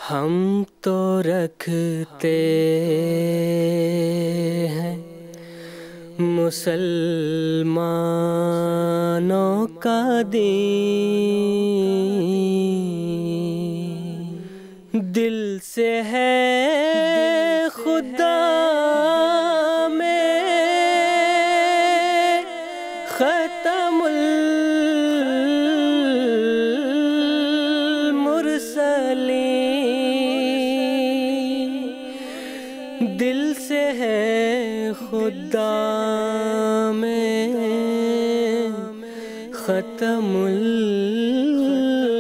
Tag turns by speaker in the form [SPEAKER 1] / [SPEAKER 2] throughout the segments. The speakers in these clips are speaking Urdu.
[SPEAKER 1] ہم تو رکھتے ہیں مسلمانوں کا دین، دل سے ہے خدا میں ختم المرسلین، دل سے ہے خدا میں ختم المرسلین،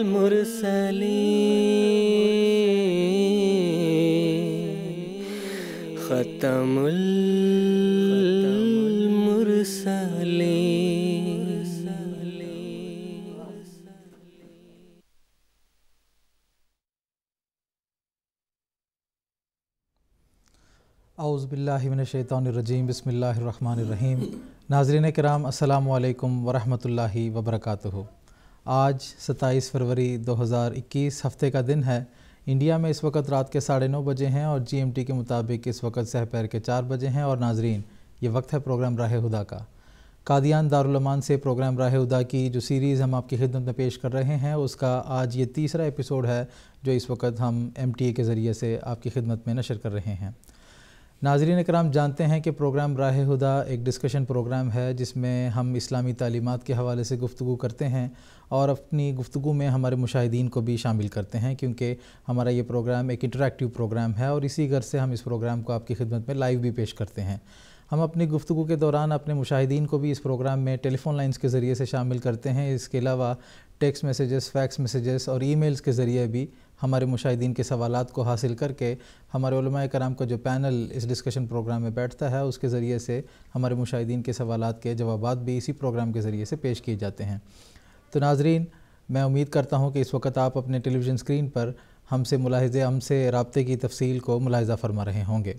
[SPEAKER 1] ختم المرسلین۔
[SPEAKER 2] اعوذ باللہ من الشیطان الرجیم، بسم اللہ الرحمن الرحیم۔ ناظرین کرام، السلام علیکم ورحمۃ اللہ وبرکاتہ۔ آج 27 فروری 2021 ہفتے کا دن ہے۔ انڈیا میں اس وقت رات کے 9:30 بجے ہیں اور جی ایم ٹی کے مطابق اس وقت سحر کے 4 بجے ہیں۔ اور ناظرین، یہ وقت ہے پروگرام راہ ہدیٰ کا۔ قادیان دارالامان سے پروگرام راہ ہدیٰ کی جو سیریز ہم آپ کی خدمت میں پیش کر رہے ہیں، اس کا آج یہ تیسرا ایپیسوڈ ہے جو اس وقت ہم ایم ٹی اے کے ذریعے سے آپ کی خدمت میں نشر کر رہے ہیں۔ ناظرین کرام، جانتے ہیں کہ پروگرام راہ ہدیٰ ایک ڈسکشن پروگرام ہے جس میں ہم اسلامی تعلیمات کے حوالے سے گفتگو کرتے ہیں اور اپنی گفتگو میں ہمارے مشاہدین کو بھی شامل کرتے ہیں، کیونکہ ہمارا یہ پروگرام ایک انٹریکٹیو پروگرام ہے اور اسی غرض سے ہم اس پروگرام کو آپ کی خدمت میں لائیو بھی پیش کرتے ہیں۔ ہم اپنی گفتگو کے دوران اپنے مشاہدین کو بھی اس پروگرام میں ٹیلی فون لائنز کے ذریعے سے شامل کرتے ہیں۔ اس کے علاوہ ٹیکسٹ میسیجز، فیکس میسیجز اور ای میلز کے ذریعے بھی ہمارے مشاہدین کے سوالات کو حاصل کر کے ہمارے علماء کرام کا جو پینل اس ڈسکشن پروگرام میں بیٹھتا ہے، اس کے ذریعے سے ہمارے مشاہدین کے سوالات کے جوابات بھی اسی پروگرام کے ذریعے سے پیش کیے جاتے ہیں۔ تو ناظرین، میں امید کرتا ہوں کہ اس وقت آپ اپنے ٹیلی ویژن اسکرین پر ہم سے رابطے کی تفصیل کو ملاحظہ فرما رہے ہوں گے۔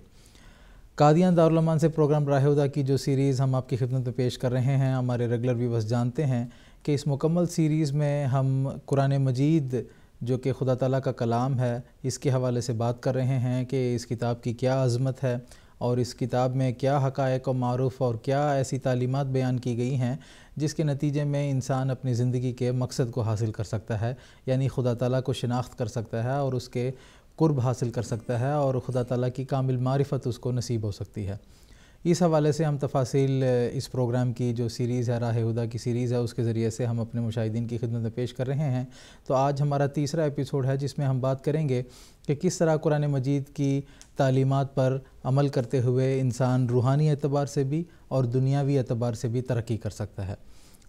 [SPEAKER 2] قادیان دارالامان سے پروگرام راہ ہدیٰ کی جو سیریز ہم آپ کی خدمت میں پیش کر رہے ہیں، ہمارے ریگولر ویورز جانتے ہیں کہ اس مکمل سیریز میں ہم قرآن مجید جو کہ خدا تعالیٰ کا کلام ہے، اس کے حوالے سے بات کر رہے ہیں کہ اس کتاب کی کیا عظمت ہے اور اس کتاب میں کیا حقائق و معروف اور کیا ایسی تعلیمات بیان کی گئی ہیں جس کے نتیجے میں انسان اپنی زندگی کے مقصد کو حاصل کر سکتا ہے، یعنی خدا تعالیٰ کو شناخت کر سکتا ہے اور اس کے قرب حاصل کر سکتا ہے اور خدا تعالیٰ کی کامل معرفت اس کو نصیب ہو سکتی ہے۔ اس حوالے سے ہم تفاصیل اس پروگرام کی جو سیریز ہے، راہ ہدیٰ کی سیریز ہے، اس کے ذریعے سے ہم اپنے مشاہدین کی خدمت میں پیش کر رہے ہیں۔ تو آج ہمارا تیسرا ایپیسوڈ ہے جس میں ہم بات کریں گے کہ کس طرح قرآن مجید کی تعلیمات پر عمل کرتے ہوئے انسان روحانی اعتبار سے بھی اور دنیاوی اعتبار سے بھی ترقی کر سکتا ہے۔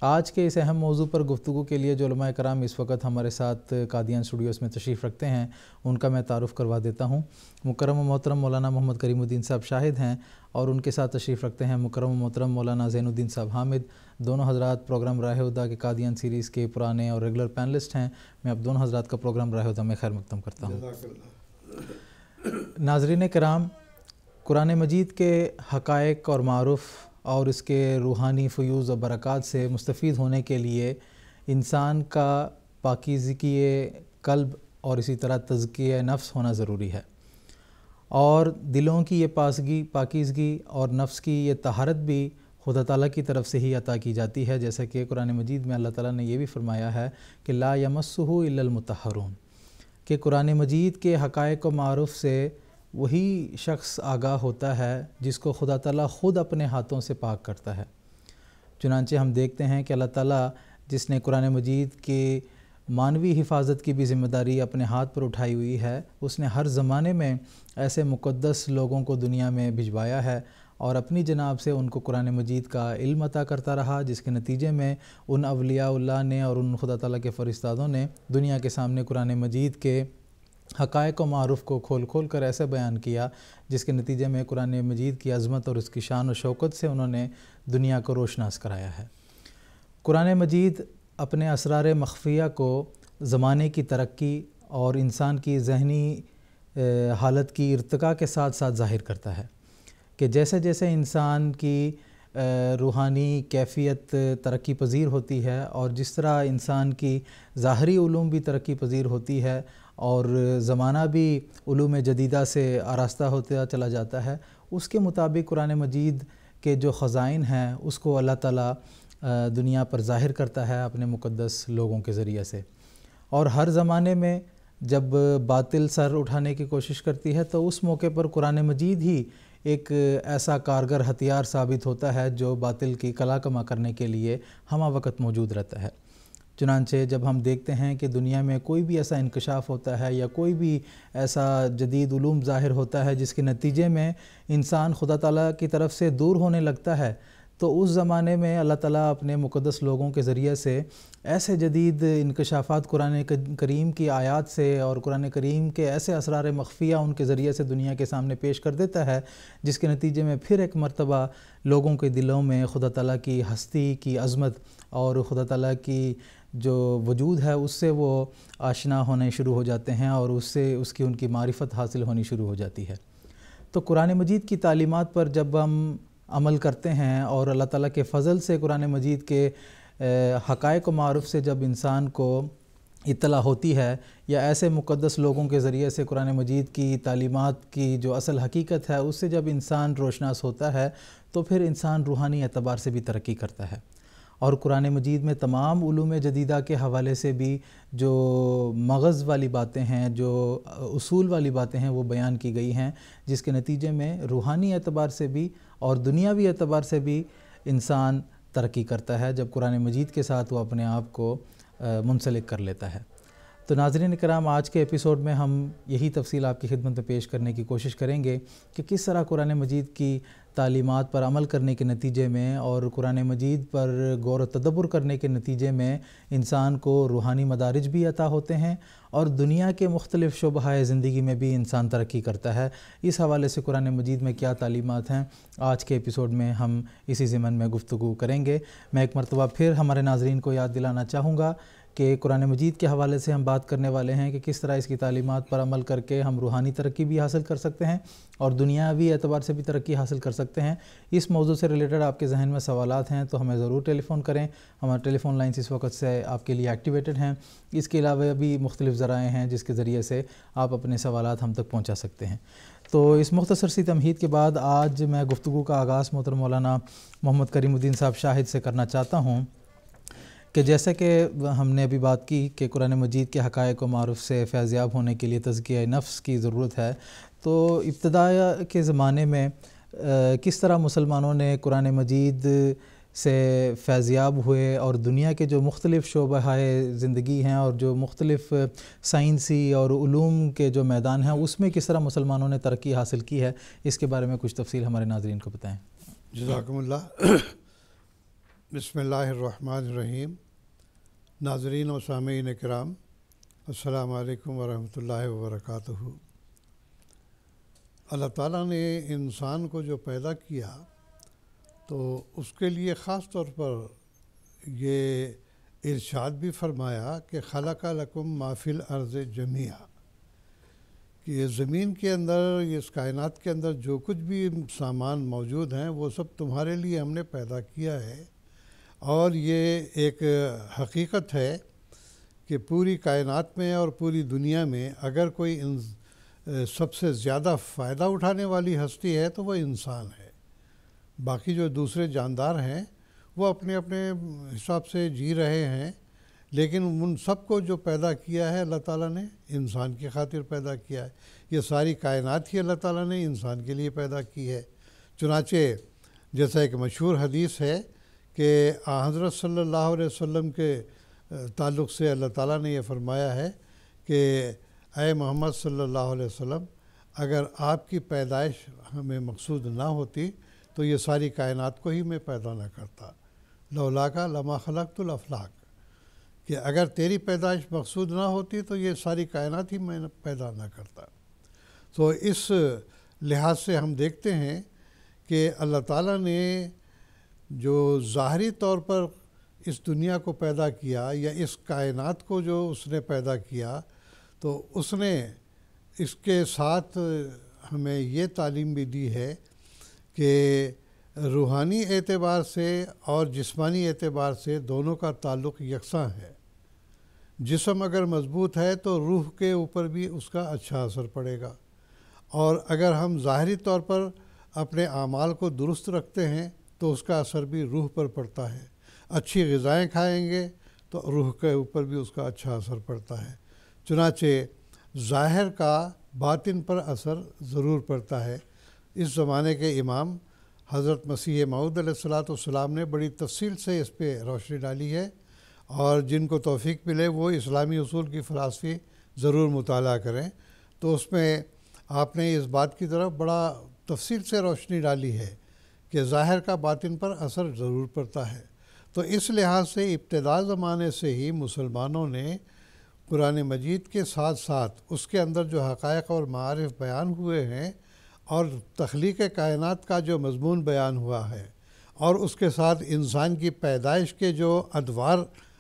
[SPEAKER 2] آج کے اس اہم موضوع پر گفتگو کے لیے جو علماء کرام اس وقت ہمارے ساتھ قادیان اسٹوڈیوز میں تشریف رکھتے ہیں، ان کا میں تعارف کروا دیتا ہوں۔ مکرم و محترم مولانا محمد کریم الدین صاحب شاہد ہیں اور ان کے ساتھ تشریف رکھتے ہیں مکرم و محترم مولانا زین الدین صاحب حامد۔ دونوں حضرات پروگرام راہ ہدیٰ کے قادیان سیریز کے پرانے اور ریگولر پینلسٹ ہیں۔ میں اب دونوں حضرات کا پروگرام راہ ہدیٰ میں خیر مقدم کرتا ہوں۔ ناظرین کرام، قرآن مجید کے حقائق اور معروف اور اس کے روحانی فیوز و برکات سے مستفید ہونے کے لیے انسان کا پاکیزگی قلب اور اسی طرح تزکیہ نفس ہونا ضروری ہے، اور دلوں کی یہ پاکیزگی اور نفس کی یہ طہارت بھی خدا تعالیٰ کی طرف سے ہی عطا کی جاتی ہے، جیسا کہ قرآن مجید میں اللہ تعالیٰ نے یہ بھی فرمایا ہے کہ لا یمسہ الا المطہرون، کہ قرآن مجید کے حقائق و معروف سے وہی شخص آگاہ ہوتا ہے جس کو خدا تعالیٰ خود اپنے ہاتھوں سے پاک کرتا ہے۔ چنانچہ ہم دیکھتے ہیں کہ اللہ تعالیٰ جس نے قرآن مجید کی معنوی حفاظت کی بھی ذمہ داری اپنے ہاتھ پر اٹھائی ہوئی ہے، اس نے ہر زمانے میں ایسے مقدس لوگوں کو دنیا میں بھجوایا ہے اور اپنی جناب سے ان کو قرآن مجید کا علم عطا کرتا رہا، جس کے نتیجے میں ان اولیاء اللہ نے اور ان خدا تعالیٰ کے فرشتادوں نے دنیا کے سامنے قرآن مجید کے حقائق و معروف کو کھول کھول کر ایسے بیان کیا جس کے نتیجے میں قرآن مجید کی عظمت اور اس کی شان و شوکت سے انہوں نے دنیا کو روشناس کرایا ہے۔ قرآن مجید اپنے اسرار مخفیہ کو زمانے کی ترقی اور انسان کی ذہنی حالت کی ارتقاء کے ساتھ ساتھ ظاہر کرتا ہے کہ جیسے جیسے انسان کی روحانی کیفیت ترقی پذیر ہوتی ہے اور جس طرح انسان کی ظاہری علوم بھی ترقی پذیر ہوتی ہے اور زمانہ بھی علوم جدیدہ سے آراستہ ہوتا چلا جاتا ہے، اس کے مطابق قرآن مجید کے جو خزائن ہیں اس کو اللہ تعالیٰ دنیا پر ظاہر کرتا ہے اپنے مقدس لوگوں کے ذریعے سے، اور ہر زمانے میں جب باطل سر اٹھانے کی کوشش کرتی ہے تو اس موقع پر قرآن مجید ہی ایک ایسا کارگر ہتھیار ثابت ہوتا ہے جو باطل کی کلا کما کرنے کے لیے ہمہ وقت موجود رہتا ہے۔ چنانچہ جب ہم دیکھتے ہیں کہ دنیا میں کوئی بھی ایسا انکشاف ہوتا ہے یا کوئی بھی ایسا جدید علوم ظاہر ہوتا ہے جس کے نتیجے میں انسان خدا تعالیٰ کی طرف سے دور ہونے لگتا ہے، تو اس زمانے میں اللہ تعالیٰ اپنے مقدس لوگوں کے ذریعے سے ایسے جدید انکشافات قرآن کریم کی آیات سے اور قرآن کریم کے ایسے اسرار مخفیہ ان کے ذریعے سے دنیا کے سامنے پیش کر دیتا ہے، جس کے نتیجے میں پھر ایک مرتبہ لوگوں کے دلوں میں خدا تعالیٰ کی ہستی کی عظمت اور خدا تعالیٰ کی جو وجود ہے اس سے وہ آشنا ہونے شروع ہو جاتے ہیں اور اس سے ان کی معرفت حاصل ہونی شروع ہو جاتی ہے۔ تو قرآن مجید کی تعلیمات پر جب ہم عمل کرتے ہیں اور اللہ تعالیٰ کے فضل سے قرآن مجید کے حقائق و معارف سے جب انسان کو اطلاع ہوتی ہے یا ایسے مقدس لوگوں کے ذریعے سے قرآن مجید کی تعلیمات کی جو اصل حقیقت ہے اس سے جب انسان روشناس ہوتا ہے تو پھر انسان روحانی اعتبار سے بھی ترقی کرتا ہے، اور قرآن مجید میں تمام علوم جدیدہ کے حوالے سے بھی جو مغز والی باتیں ہیں، جو اصول والی باتیں ہیں وہ بیان کی گئی ہیں، جس کے نتیجے میں روحانی اعتبار سے بھی اور دنیاوی اعتبار سے بھی انسان ترقی کرتا ہے جب قرآن مجید کے ساتھ وہ اپنے آپ کو منسلک کر لیتا ہے۔ تو ناظرین کرام، آج کے ایپیسوڈ میں ہم یہی تفصیل آپ کی خدمت میں پیش کرنے کی کوشش کریں گے کہ کس طرح قرآن مجید کی تعلیمات پر عمل کرنے کے نتیجے میں اور قرآن مجید پر غور و تدبر کرنے کے نتیجے میں انسان کو روحانی مدارج بھی عطا ہوتے ہیں اور دنیا کے مختلف شعبہ زندگی میں بھی انسان ترقی کرتا ہے۔ اس حوالے سے قرآن مجید میں کیا تعلیمات ہیں، آج کے ایپیسوڈ میں ہم اسی ضمن میں گفتگو کریں گے۔ میں ایک مرتبہ پھر ہمارے ناظرین کو یاد دلانا چاہوں گا کہ قرآن مجید کے حوالے سے ہم بات کرنے والے ہیں کہ کس طرح اس کی تعلیمات پر عمل کر کے ہم روحانی ترقی بھی حاصل کر سکتے ہیں اور دنیاوی اعتبار سے بھی ترقی حاصل کر سکتے ہیں۔ اس موضوع سے ریلیٹڈ آپ کے ذہن میں سوالات ہیں تو ہمیں ضرور ٹیلی فون کریں، ہمارے ٹیلی فون لائنز اس وقت سے آپ کے لیے ایکٹیویٹڈ ہیں۔ اس کے علاوہ بھی مختلف ذرائع ہیں جس کے ذریعے سے آپ اپنے سوالات ہم تک پہنچا سکتے ہیں۔ تو اس مختصر سی تمہید کے بعد آج میں گفتگو کا آغاز محترم مولانا محمد کریم الدین صاحب شاہد سے کرنا چاہتا ہوں کہ جیسے کہ ہم نے ابھی بات کی کہ قرآن مجید کے حقائق و معارف سے فیضیاب ہونے کے لیے تزکیہ نفس کی ضرورت ہے، تو ابتدا کے زمانے میں کس طرح مسلمانوں نے قرآن مجید سے فیضیاب ہوئے اور دنیا کے جو مختلف شعبہ زندگی ہیں اور جو مختلف سائنسی اور علوم کے جو میدان ہیں اس میں کس طرح مسلمانوں نے ترقی حاصل کی ہے، اس کے بارے میں کچھ تفصیل ہمارے ناظرین کو بتائیں۔
[SPEAKER 3] جزاکم اللہ۔ بسم اللہ الرحمن الرحیم۔ ناظرین و سامعین کرام، السلام علیکم ورحمۃ اللہ وبرکاتہ۔ اللہ تعالیٰ نے انسان کو جو پیدا کیا تو اس کے لیے خاص طور پر یہ ارشاد بھی فرمایا کہ خلق لکم ما فی الارض جمیعا، کہ یہ زمین کے اندر، یہ اس کائنات کے اندر جو کچھ بھی سامان موجود ہیں وہ سب تمہارے لیے ہم نے پیدا کیا ہے، اور یہ ایک حقیقت ہے کہ پوری کائنات میں اور پوری دنیا میں اگر کوئی سب سے زیادہ فائدہ اٹھانے والی ہستی ہے تو وہ انسان ہے۔ باقی جو دوسرے جاندار ہیں وہ اپنے اپنے حساب سے جی رہے ہیں، لیکن ان سب کو جو پیدا کیا ہے اللہ تعالیٰ نے انسان کی خاطر پیدا کیا ہے۔ یہ ساری کائنات ہی اللہ تعالیٰ نے انسان کے لیے پیدا کی ہے۔ چنانچہ جیسا ایک مشہور حدیث ہے کہ حضرت صلی اللہ علیہ وسلم کے تعلق سے اللہ تعالیٰ نے یہ فرمایا ہے کہ اے محمد صلی اللہ علیہ وسلم، اگر آپ کی پیدائش ہمیں مقصود نہ ہوتی تو یہ ساری کائنات کو ہی میں پیدا نہ کرتا، لولا کا لما خلقت الافلاک، کہ اگر تیری پیدائش مقصود نہ ہوتی تو یہ ساری کائنات ہی میں پیدا نہ کرتا۔ تو اس لحاظ سے ہم دیکھتے ہیں کہ اللہ تعالیٰ نے جو ظاہری طور پر اس دنیا کو پیدا کیا یا اس کائنات کو جو اس نے پیدا کیا، تو اس نے اس کے ساتھ ہمیں یہ تعلیم بھی دی ہے کہ روحانی اعتبار سے اور جسمانی اعتبار سے دونوں کا تعلق یکساں ہے۔ جسم اگر مضبوط ہے تو روح کے اوپر بھی اس کا اچھا اثر پڑے گا، اور اگر ہم ظاہری طور پر اپنے اعمال کو درست رکھتے ہیں تو اس کا اثر بھی روح پر پڑتا ہے۔ اچھی غذائیں کھائیں گے تو روح کے اوپر بھی اس کا اچھا اثر پڑتا ہے۔ چنانچہ ظاہر کا باطن پر اثر ضرور پڑتا ہے۔ اس زمانے کے امام حضرت مسیح موعود علیہ السلام نے بڑی تفصیل سے اس پہ روشنی ڈالی ہے، اور جن کو توفیق ملے وہ اسلامی اصول کی فلسفی ضرور مطالعہ کریں، تو اس میں آپ نے اس بات کی طرف بڑا تفصیل سے روشنی ڈالی ہے کہ ظاہر کا باطن پر اثر ضرور پڑتا ہے۔ تو اس لحاظ سے ابتدا زمانے سے ہی مسلمانوں نے قرآن مجید کے ساتھ ساتھ اس کے اندر جو حقائق اور معارف بیان ہوئے ہیں، اور تخلیق کائنات کا جو مضمون بیان ہوا ہے، اور اس کے ساتھ انسان کی پیدائش کے جو ادوار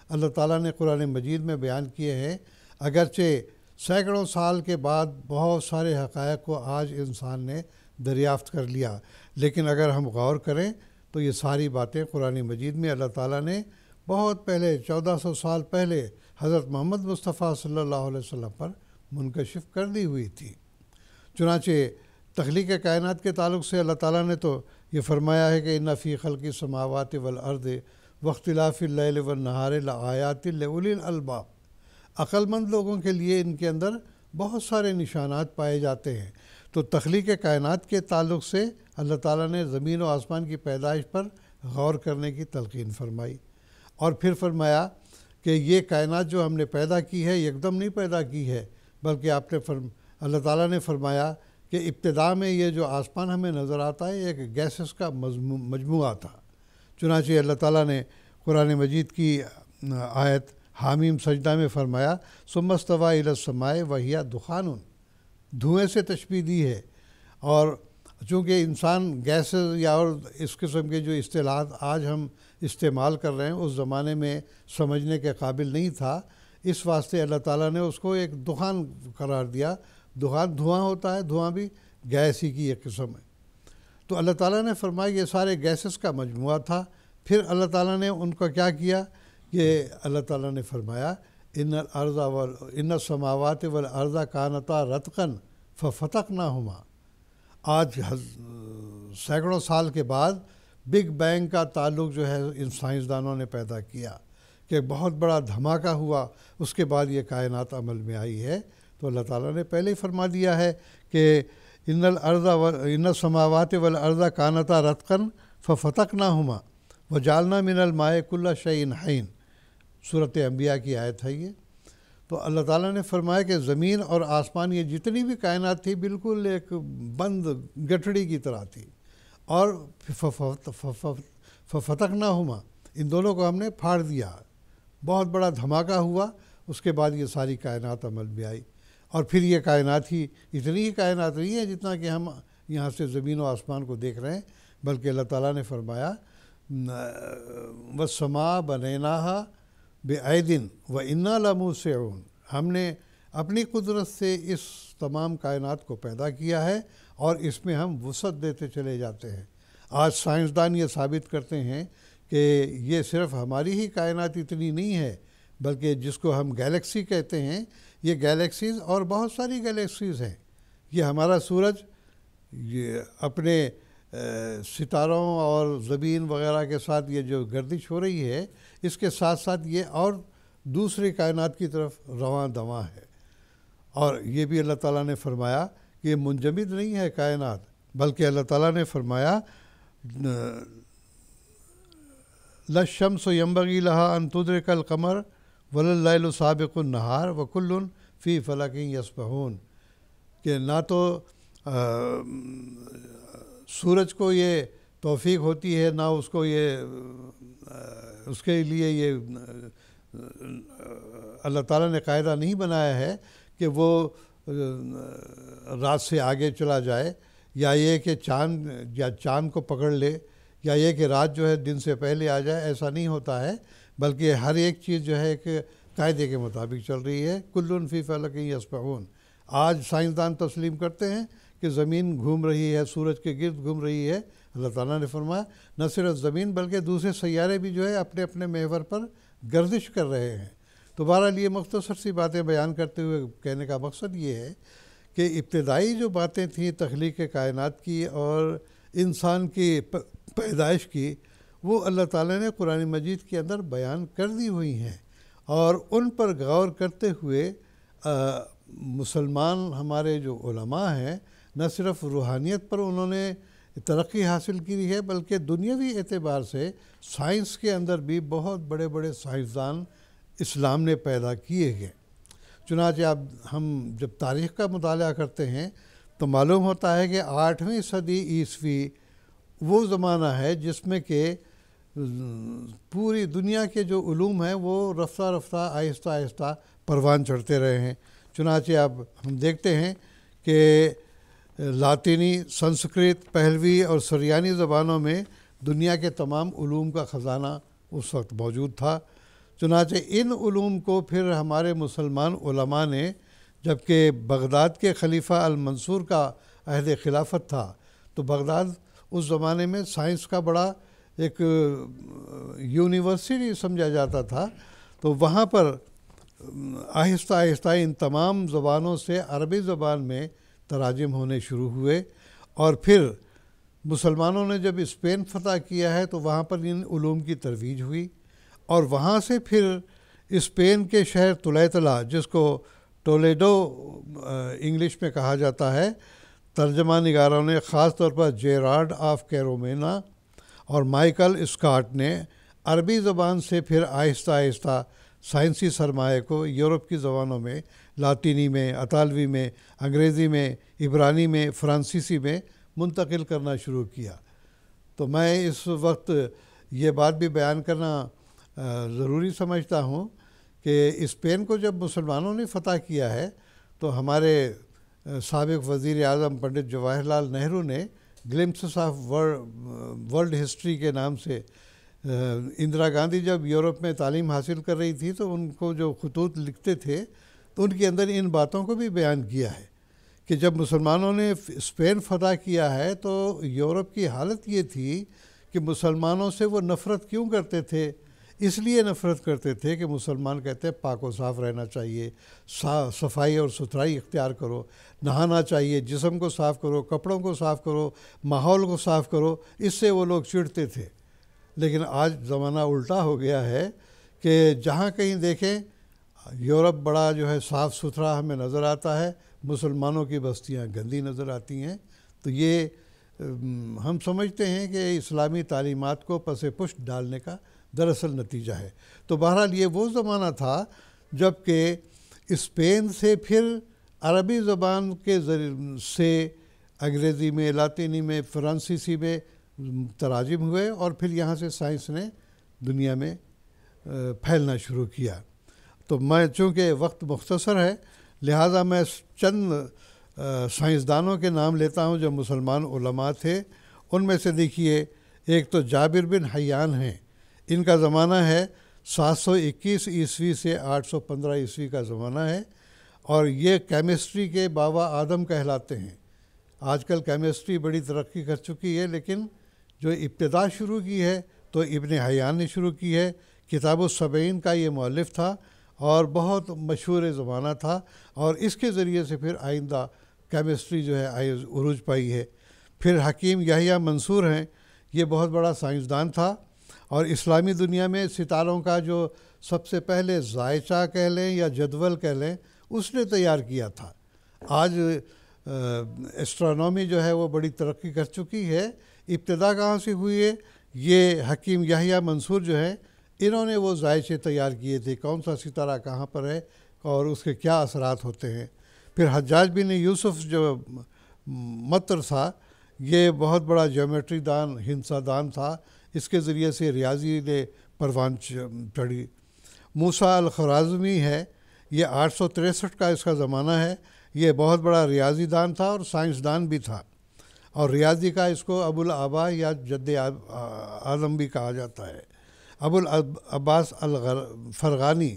[SPEAKER 3] اللہ تعالیٰ نے قرآن مجید میں بیان کیے ہیں، اگرچہ سینکڑوں سال کے بعد بہت سارے حقائق کو آج انسان نے دریافت کر لیا، لیکن اگر ہم غور کریں تو یہ ساری باتیں قرآن مجید میں اللہ تعالیٰ نے بہت پہلے 1400 سال پہلے حضرت محمد مصطفیٰ صلی اللہ علیہ وسلم پر منکشف کر دی ہوئی تھی۔ چنانچہ تخلیق کائنات کے تعلق سے اللہ تعالیٰ نے تو یہ فرمایا ہے کہ ان فی خلق السماوات والارض واختلاف اللیل والنہار لآیات لأولی الالباب، عقل مند لوگوں کے لیے ان کے اندر بہت سارے نشانات پائے جاتے ہیں۔ تو تخلیق کائنات کے تعلق سے اللہ تعالیٰ نے زمین و آسمان کی پیدائش پر غور کرنے کی تلقین فرمائی، اور پھر فرمایا کہ یہ کائنات جو ہم نے پیدا کی ہے یکدم نہیں پیدا کی ہے، بلکہ اللہ تعالیٰ نے فرمایا کہ ابتدا میں یہ جو آسمان ہمیں نظر آتا ہے ایک گیسز کا مجموعہ تھا۔ چنانچہ اللہ تعالیٰ نے قرآن مجید کی آیت حامیم سجدہ میں فرمایا ثم استویٰ الی السماء وہی دخان، دھوئیں سے تشبیہ دی ہے، اور چونکہ انسان گیسز یا اور اس قسم کے جو اصطلاحات آج ہم استعمال کر رہے ہیں اس زمانے میں سمجھنے کے قابل نہیں تھا، اس واسطے اللہ تعالیٰ نے اس کو ایک دخان قرار دیا۔ دخان دھواں ہوتا ہے، دھواں بھی گیس ہی کی ایک قسم ہے۔ تو اللہ تعالیٰ نے فرمایا یہ سارے گیسز کا مجموعہ تھا۔ پھر اللہ تعالیٰ نے ان کا کیا کیا کہ اللہ تعالیٰ نے فرمایا ان السماوات والارض کانتا رتقا ففتقناہما۔ آج سینکڑوں سال کے بعد بگ بینگ کا تعلق جو ہے ان سائنسدانوں نے پیدا کیا کہ بہت بڑا دھماکہ ہوا، اس کے بعد یہ کائنات عمل میں آئی ہے۔ تو اللہ تعالیٰ نے پہلے ہی فرما دیا ہے کہ ان السماوات والارض کانتا رتقا ففتقناہما وجعلنا من الماء کل شیء حی، سورۃ انبیاء کی آیت ہے یہ۔ تو اللہ تعالیٰ نے فرمایا کہ زمین اور آسمان یہ جتنی بھی کائنات تھی بالکل ایک بند گٹھڑی کی طرح تھی، اور ففتقناہما، ان دونوں کو ہم نے پھاڑ دیا، بہت بڑا دھماکہ ہوا، اس کے بعد یہ ساری کائنات عمل میں آئی۔ اور پھر یہ کائنات ہی اتنی ہی کائنات نہیں ہے جتنا کہ ہم یہاں سے زمین و آسمان کو دیکھ رہے ہیں، بلکہ اللہ تعالیٰ نے فرمایا وَالسَّمَاءَ بَنَيْنَاهَا بِأَيْدٍ وَإِنَّا لَمُوسِعُونَ، ہم نے اپنی قدرت سے اس تمام کائنات کو پیدا کیا ہے اور اس میں ہم وسعت دیتے چلے جاتے ہیں۔ آج سائنسدان یہ ثابت کرتے ہیں کہ یہ صرف ہماری ہی کائنات اتنی نہیں ہے، بلکہ جس کو ہم گیلیکسی کہتے ہیں، یہ گیلیکسیز اور بہت ساری گیلیکسیز ہیں۔ یہ ہمارا سورج یہ اپنے ستاروں اور زمین وغیرہ کے ساتھ یہ جو گردش ہو رہی ہے، اس کے ساتھ ساتھ یہ اور دوسری کائنات کی طرف رواں دواں ہے۔ اور یہ بھی اللہ تعالیٰ نے فرمایا کہ یہ منجمد نہیں ہے کائنات، بلکہ اللہ تعالیٰ نے فرمایا لَلشَّمْسُ يَنبَغِي لَهَا أَن تُدْرِكَ الْقَمَرَ وَلَلَّيْلُ سَابِقُ النَّهَارِ وَكُلٌّ فِي فَلَكٍ يَسْبَحُونَ، کہ نہ تو سورج کو یہ توفیق ہوتی ہے، نہ اس کو یہ اس کے لیے یہ اللہ تعالیٰ نے قاعدہ نہیں بنایا ہے کہ وہ رات سے آگے چلا جائے، یا یہ کہ چاند کو پکڑ لے، یا یہ کہ رات جو ہے دن سے پہلے آ جائے، ایسا نہیں ہوتا ہے، بلکہ ہر ایک چیز جو ہے ایک قاعدے کے مطابق چل رہی ہے۔ کل فی فلک یسبحون۔ آج سائنسدان تسلیم کرتے ہیں کہ زمین گھوم رہی ہے، سورج کے گرد گھوم رہی ہے۔ اللہ تعالیٰ نے فرمایا نہ صرف زمین بلکہ دوسرے سیارے بھی جو ہے اپنے اپنے محور پر گردش کر رہے ہیں۔ تو بہرحال یہ مختصر سی باتیں بیان کرتے ہوئے کہنے کا مقصد یہ ہے کہ ابتدائی جو باتیں تھیں تخلیق کائنات کی اور انسان کی پیدائش کی، وہ اللہ تعالیٰ نے قرآن مجید کے اندر بیان کر دی ہوئی ہیں، اور ان پر غور کرتے ہوئے مسلمان ہمارے جو علماء ہیں نہ صرف روحانیت پر انہوں نے ترقی حاصل کی ہے، بلکہ دنیاوی اعتبار سے سائنس کے اندر بھی بہت بڑے بڑے سائنسدان اسلام نے پیدا کیے ہیں۔ چنانچہ اب ہم جب تاریخ کا مطالعہ کرتے ہیں تو معلوم ہوتا ہے کہ 8ویں صدی عیسوی وہ زمانہ ہے جس میں کہ پوری دنیا کے جو علوم ہیں وہ رفتہ رفتہ آہستہ آہستہ پروان چڑھتے رہے ہیں۔ چنانچہ اب ہم دیکھتے ہیں کہ لاطینی، سنسکرت، پہلوی اور سریانی زبانوں میں دنیا کے تمام علوم کا خزانہ اس وقت موجود تھا۔ چنانچہ ان علوم کو پھر ہمارے مسلمان علماء نے، جبکہ بغداد کے خلیفہ المنصور کا عہد خلافت تھا تو بغداد اس زمانے میں سائنس کا بڑا ایک یونیورسٹی سمجھا جاتا تھا، تو وہاں پر آہستہ آہستہ ان تمام زبانوں سے عربی زبان میں تراجم ہونے شروع ہوئے، اور پھر مسلمانوں نے جب اسپین فتح کیا ہے تو وہاں پر ان علوم کی ترویج ہوئی، اور وہاں سے پھر اسپین کے شہر طلیطلہ، جس کو ٹولیڈو انگلش میں کہا جاتا ہے، ترجمہ نگاروں نے خاص طور پر جیرارڈ آف کیرومینا اور مائیکل اسکاٹ نے عربی زبان سے پھر آہستہ آہستہ سائنسی سرمایہ کو یورپ کی زبانوں میں، لاطینی میں، اطالوی میں، انگریزی میں، عبرانی میں، فرانسیسی میں منتقل کرنا شروع کیا۔ تو میں اس وقت یہ بات بھی بیان کرنا ضروری سمجھتا ہوں کہ اسپین کو جب مسلمانوں نے فتح کیا ہے تو ہمارے سابق وزیر اعظم پنڈت جواہر لال نہرو نے گلمپسز آف ورلڈ ہسٹری کے نام سے، اندرا گاندھی جب یورپ میں تعلیم حاصل کر رہی تھی تو ان کو جو خطوط لکھتے تھے تو ان کے اندر ان باتوں کو بھی بیان کیا ہے کہ جب مسلمانوں نے اسپین فتح کیا ہے تو یورپ کی حالت یہ تھی کہ مسلمانوں سے وہ نفرت کیوں کرتے تھے؟ اس لیے نفرت کرتے تھے کہ مسلمان کہتے ہیں پاک و صاف رہنا چاہیے، صفائی اور ستھرائی اختیار کرو، نہانا چاہیے، جسم کو صاف کرو، کپڑوں کو صاف کرو، ماحول کو صاف کرو، اس سے وہ لوگ چڑھتے تھے۔ لیکن آج زمانہ الٹا ہو گیا ہے کہ جہاں کہیں دیکھیں یورپ بڑا جو ہے صاف ستھرا ہمیں نظر آتا ہے، مسلمانوں کی بستیاں گندی نظر آتی ہیں۔ تو یہ ہم سمجھتے ہیں کہ اسلامی تعلیمات کو پس پشت ڈالنے کا دراصل نتیجہ ہے۔ تو بہرحال یہ وہ زمانہ تھا جب کہ اسپین سے پھر عربی زبان کے ذریعے سے انگریزی میں، لاطینی میں، فرانسیسی میں تراجم ہوئے، اور پھر یہاں سے سائنس نے دنیا میں پھیلنا شروع کیا۔ تو میں چونکہ وقت مختصر ہے لہٰذا میں چند سائنسدانوں کے نام لیتا ہوں جو مسلمان علماء تھے۔ ان میں سے دیکھیے، ایک تو جابر بن حیان ہیں، ان کا زمانہ ہے 721 عیسوی سے 815 عیسوی کا زمانہ ہے، اور یہ کیمسٹری کے بابا آدم کہلاتے ہیں۔ آج کل کیمسٹری بڑی ترقی کر چکی ہے، لیکن جو ابتدا شروع کی ہے تو ابن حیان نے شروع کی ہے۔ کتاب السبعین کا یہ مؤلف تھا اور بہت مشہور زمانہ تھا، اور اس کے ذریعے سے پھر آئندہ کیمسٹری جو ہے عروج پائی ہے۔ پھر حکیم یحییٰ منصور ہیں، یہ بہت بڑا سائنسدان تھا، اور اسلامی دنیا میں ستاروں کا جو سب سے پہلے ذائچہ کہہ لیں یا جدول کہہ لیں اس نے تیار کیا تھا۔ آج ایسٹرونومی جو ہے وہ بڑی ترقی کر چکی ہے۔ ابتدا کہاں سے ہوئی ہے؟ یہ حکیم یحییٰ منصور جو ہے، انہوں نے وہ ذائچے تیار کیے تھے، کون سا ستارہ کہاں پر ہے اور اس کے کیا اثرات ہوتے ہیں۔ پھر حجاج بن یوسف جو مطر تھا، یہ بہت بڑا جیومیٹری دان، ہندسہ دان تھا، اس کے ذریعے سے ریاضی نے پروان چڑھی۔ موسیٰ الخوارزمی ہے، یہ 863 کا اس کا زمانہ ہے، یہ بہت بڑا ریاضی دان تھا اور سائنسدان بھی تھا، اور ریاضی کا اس کو ابو الآباء یا جد اعظم بھی کہا جاتا ہے۔ ابو العباس الفرغانی،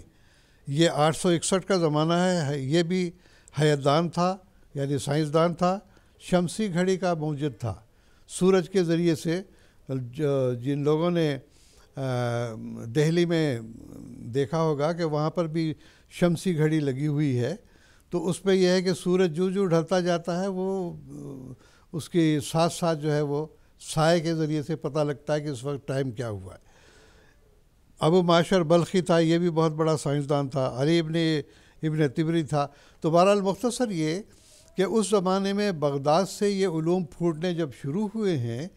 [SPEAKER 3] یہ 861 کا زمانہ ہے، یہ بھی حیاتدان تھا یعنی سائنسدان تھا، شمسی گھڑی کا موجد تھا۔ سورج کے ذریعے سے جن لوگوں نے دہلی میں دیکھا ہوگا کہ وہاں پر بھی شمسی گھڑی لگی ہوئی ہے، تو اس پہ یہ ہے کہ سورج جو ڈھلتا جاتا ہے وہ اس کے ساتھ ساتھ جو ہے وہ سائے کے ذریعے سے پتہ لگتا ہے کہ اس وقت ٹائم کیا ہوا ہے۔ ابو معشر بلخی تھا، یہ بھی بہت بڑا سائنسدان تھا، علی ابن طبری تھا۔ تو بہرحال مختصر یہ کہ اس زمانے میں بغداد سے یہ علوم پھوٹنے جب شروع ہوئے ہیں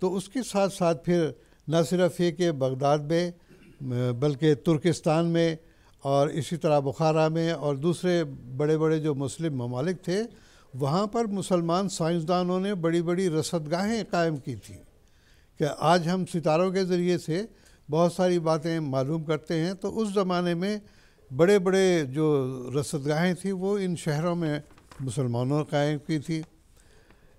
[SPEAKER 3] تو اس کے ساتھ ساتھ پھر نہ صرف یہ کہ بغداد میں بلکہ ترکستان میں اور اسی طرح بخارا میں اور دوسرے بڑے بڑے جو مسلم ممالک تھے وہاں پر مسلمان سائنسدانوں نے بڑی بڑی رصدگاہیں قائم کی تھیں کہ آج ہم ستاروں کے ذریعے سے بہت ساری باتیں معلوم کرتے ہیں، تو اس زمانے میں بڑے بڑے جو رصدگاہیں تھیں وہ ان شہروں میں مسلمانوں نے قائم کی تھی۔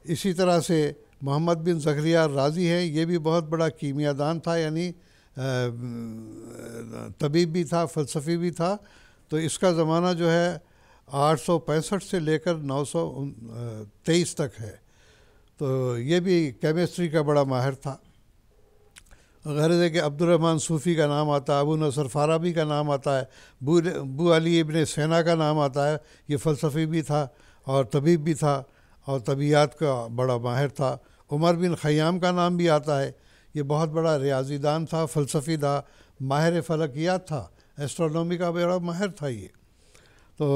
[SPEAKER 3] اسی طرح سے محمد بن زکریا الرازی ہے، یہ بھی بہت بڑا کیمیا دان تھا، یعنی طبیب بھی تھا، فلسفی بھی تھا۔ تو اس کا زمانہ جو ہے 865 سے لے کر 923 تک ہے، تو یہ بھی کیمسٹری کا بڑا ماہر تھا۔ غرض ہے کہ عبد الرحمن صوفی کا نام آتا ہے، ابو نصر فارابی کا نام آتا ہے، ابو علی ابن سینا کا نام آتا ہے، یہ فلسفی بھی تھا اور طبیب بھی تھا اور طبیعیات کا بڑا ماہر تھا۔ عمر بن خیام کا نام بھی آتا ہے، یہ بہت بڑا ریاضی دان تھا، فلسفی تھا، ماہر فلکیات تھا، ایسٹرونومی کا بڑا ماہر تھا یہ۔ تو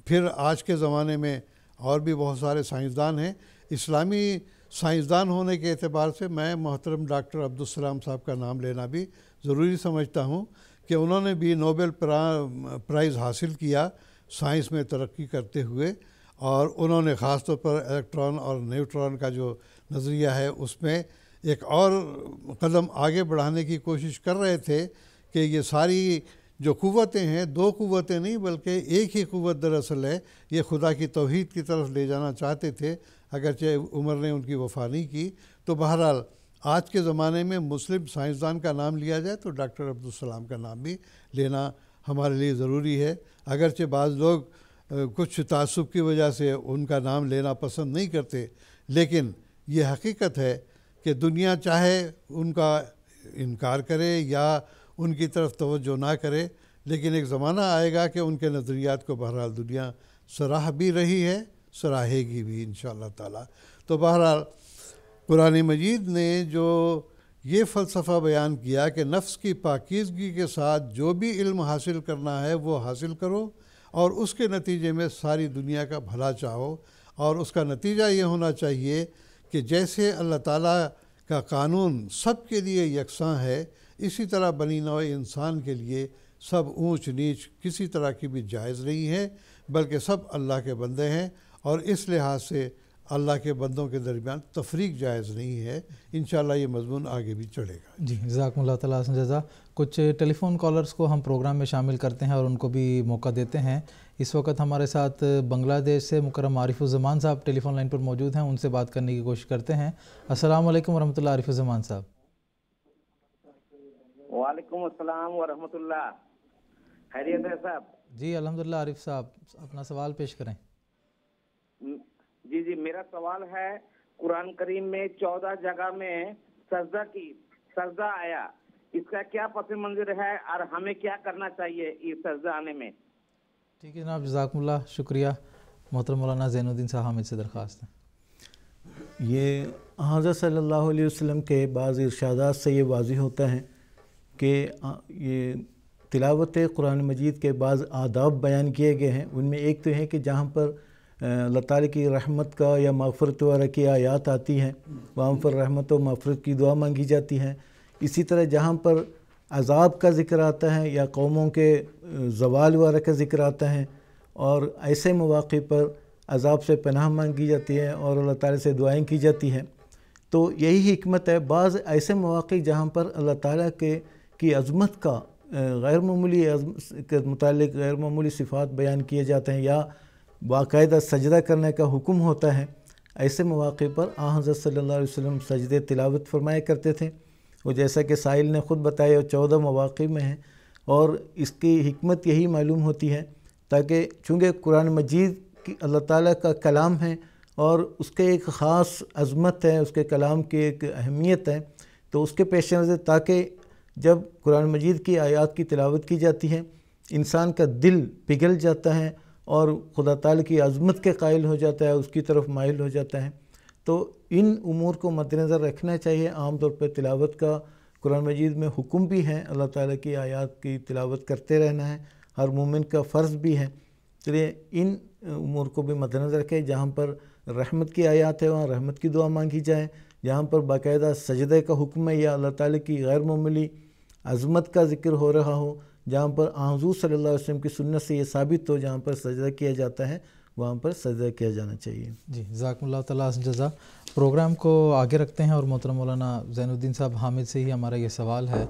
[SPEAKER 3] پھر آج کے زمانے میں اور بھی بہت سارے سائنسدان ہیں۔ اسلامی سائنسدان ہونے کے اعتبار سے میں محترم ڈاکٹر عبدالسلام صاحب کا نام لینا بھی ضروری سمجھتا ہوں کہ انہوں نے بھی نوبل پرائز حاصل کیا سائنس میں ترقی کرتے ہوئے، اور انہوں نے خاص طور پر الیکٹران اور نیوٹران کا جو نظریہ ہے اس میں ایک اور قدم آگے بڑھانے کی کوشش کر رہے تھے کہ یہ ساری جو قوتیں ہیں، دو قوتیں نہیں بلکہ ایک ہی قوت دراصل ہے، یہ خدا کی توحید کی طرف لے جانا چاہتے تھے، اگرچہ عمر نے ان کی وفا نہیں کی۔ تو بہرحال آج کے زمانے میں مسلم سائنسدان کا نام لیا جائے تو ڈاکٹر عبدالسلام کا نام بھی لینا ہمارے لیے ضروری ہے، اگرچہ بعض لوگ کچھ تعصب کی وجہ سے ان کا نام لینا پسند نہیں کرتے، لیکن یہ حقیقت ہے کہ دنیا چاہے ان کا انکار کرے یا ان کی طرف توجہ نہ کرے، لیکن ایک زمانہ آئے گا کہ ان کے نظریات کو بہرحال دنیا سراہ بھی رہی ہے، سراہے گی بھی انشاءاللہ تعالی۔ تو بہرحال قرآن مجید نے جو یہ فلسفہ بیان کیا کہ نفس کی پاکیزگی کے ساتھ جو بھی علم حاصل کرنا ہے وہ حاصل کرو، اور اس کے نتیجے میں ساری دنیا کا بھلا چاہو، اور اس کا نتیجہ یہ ہونا چاہیے کہ جیسے اللہ تعالیٰ کا قانون سب کے لیے یکساں ہے، اسی طرح بنی نوع انسان کے لیے سب اونچ نیچ کسی طرح کی بھی جائز نہیں ہے، بلکہ سب اللہ کے بندے ہیں، اور اس لحاظ سے اللہ کے بندوں کے درمیان تفریق جائز نہیں ہے۔ انشاءاللہ یہ مضمون آگے بھی چڑھے گا۔
[SPEAKER 2] جی، جزاکم اللہ تعالیٰ حسن جزا۔ کچھ ٹیلی فون کالرز کو ہم پروگرام میں شامل کرتے ہیں اور ان کو بھی موقع دیتے ہیں۔ اس وقت ہمارے ساتھ بنگلہ دیش سے مکرم عارف الزمان صاحب ٹیلی فون لائن پر موجود ہیں، ان سے بات کرنے کی کوشش کرتے ہیں۔ السلام علیکم ورحمۃ اللہ، عارف الزمان صاحب۔
[SPEAKER 4] وعلیکم السلام ورحمۃ اللہ، خیریت ہے صاحب؟
[SPEAKER 2] جی الحمدللہ، عارف صاحب اپنا سوال پیش کریں۔
[SPEAKER 4] جی میرا سوال ہے، قرآن کریم میں 14 جگہ میں سجدہ آیا، اس کا کیا پس منظر ہے اور ہمیں کیا کرنا چاہیے اس سجدہ آنے میں؟
[SPEAKER 2] ٹھیک ہے جناب، جزاکم اللہ، شکریہ۔ محترم مولانا زین الدین صاحب حامد سے درخواست ہے۔
[SPEAKER 5] یہ حضرت صلی اللہ علیہ وسلم کے بعض ارشادات سے یہ واضح ہوتا ہے کہ یہ تلاوت قرآن مجید کے بعض آداب بیان کیے گئے ہیں۔ ان میں ایک تو ہے کہ جہاں پر اللہ تعالیٰ کی رحمت کا یا مغفرت وغیرہ کی آیات آتی ہیں وہاں پر رحمت و مغفرت کی دعا مانگی جاتی ہے۔ اسی طرح جہاں پر عذاب کا ذکر آتا ہے یا قوموں کے زوال وغیرہ کا ذکر آتا ہے اور ایسے مواقع پر عذاب سے پناہ مانگی جاتی ہے اور اللہ تعالیٰ سے دعائیں کی جاتی ہیں، تو یہی حکمت ہے۔ بعض ایسے مواقع جہاں پر اللہ تعالیٰ کی عظمت کا غیر معمولی کے متعلق غیر معمولی صفات بیان کیے جاتے ہیں یا باقاعدہ سجدہ کرنے کا حکم ہوتا ہے، ایسے مواقع پر حضرت صلی اللہ علیہ وسلم سجدے تلاوت فرمایا کرتے تھے، وہ جیسا کہ سائل نے خود بتایا 14 مواقع میں ہیں، اور اس کی حکمت یہی معلوم ہوتی ہے تاکہ چونکہ قرآن مجید کی اللہ تعالیٰ کا کلام ہے اور اس کے ایک خاص عظمت ہے، اس کے کلام کی ایک اہمیت ہے، تو اس کے پیش نظر تاکہ جب قرآن مجید کی آیات کی تلاوت کی جاتی ہے انسان کا دل پگھل جاتا ہے اور خدا تعالی کی عظمت کے قائل ہو جاتا ہے، اس کی طرف مائل ہو جاتا ہے۔ تو ان امور کو مد نظر رکھنا چاہیے۔ عام طور پہ تلاوت کا قرآن مجید میں حکم بھی ہے، اللہ تعالیٰ کی آیات کی تلاوت کرتے رہنا ہے، ہر مومن کا فرض بھی ہے۔ چلیے ان امور کو بھی مد نظر رکھیں، جہاں پر رحمت کی آیات ہے وہاں رحمت کی دعا مانگی جائے، جہاں پر باقاعدہ سجدے کا حکم ہے یا اللہ تعالیٰ کی غیر معمولی عظمت کا ذکر ہو رہا ہو، جہاں پر حضور صلی اللہ علیہ وسلم کی سنت سے یہ ثابت ہو جہاں پر سجدہ کیا جاتا ہے وہاں پر سجدہ کیا جانا چاہیے۔
[SPEAKER 2] جی جزاکم اللہ تعالیٰ جزا۔ پروگرام کو آگے رکھتے ہیں اور محترم مولانا زین الدین صاحب حامد سے ہی ہمارا یہ سوال ہے،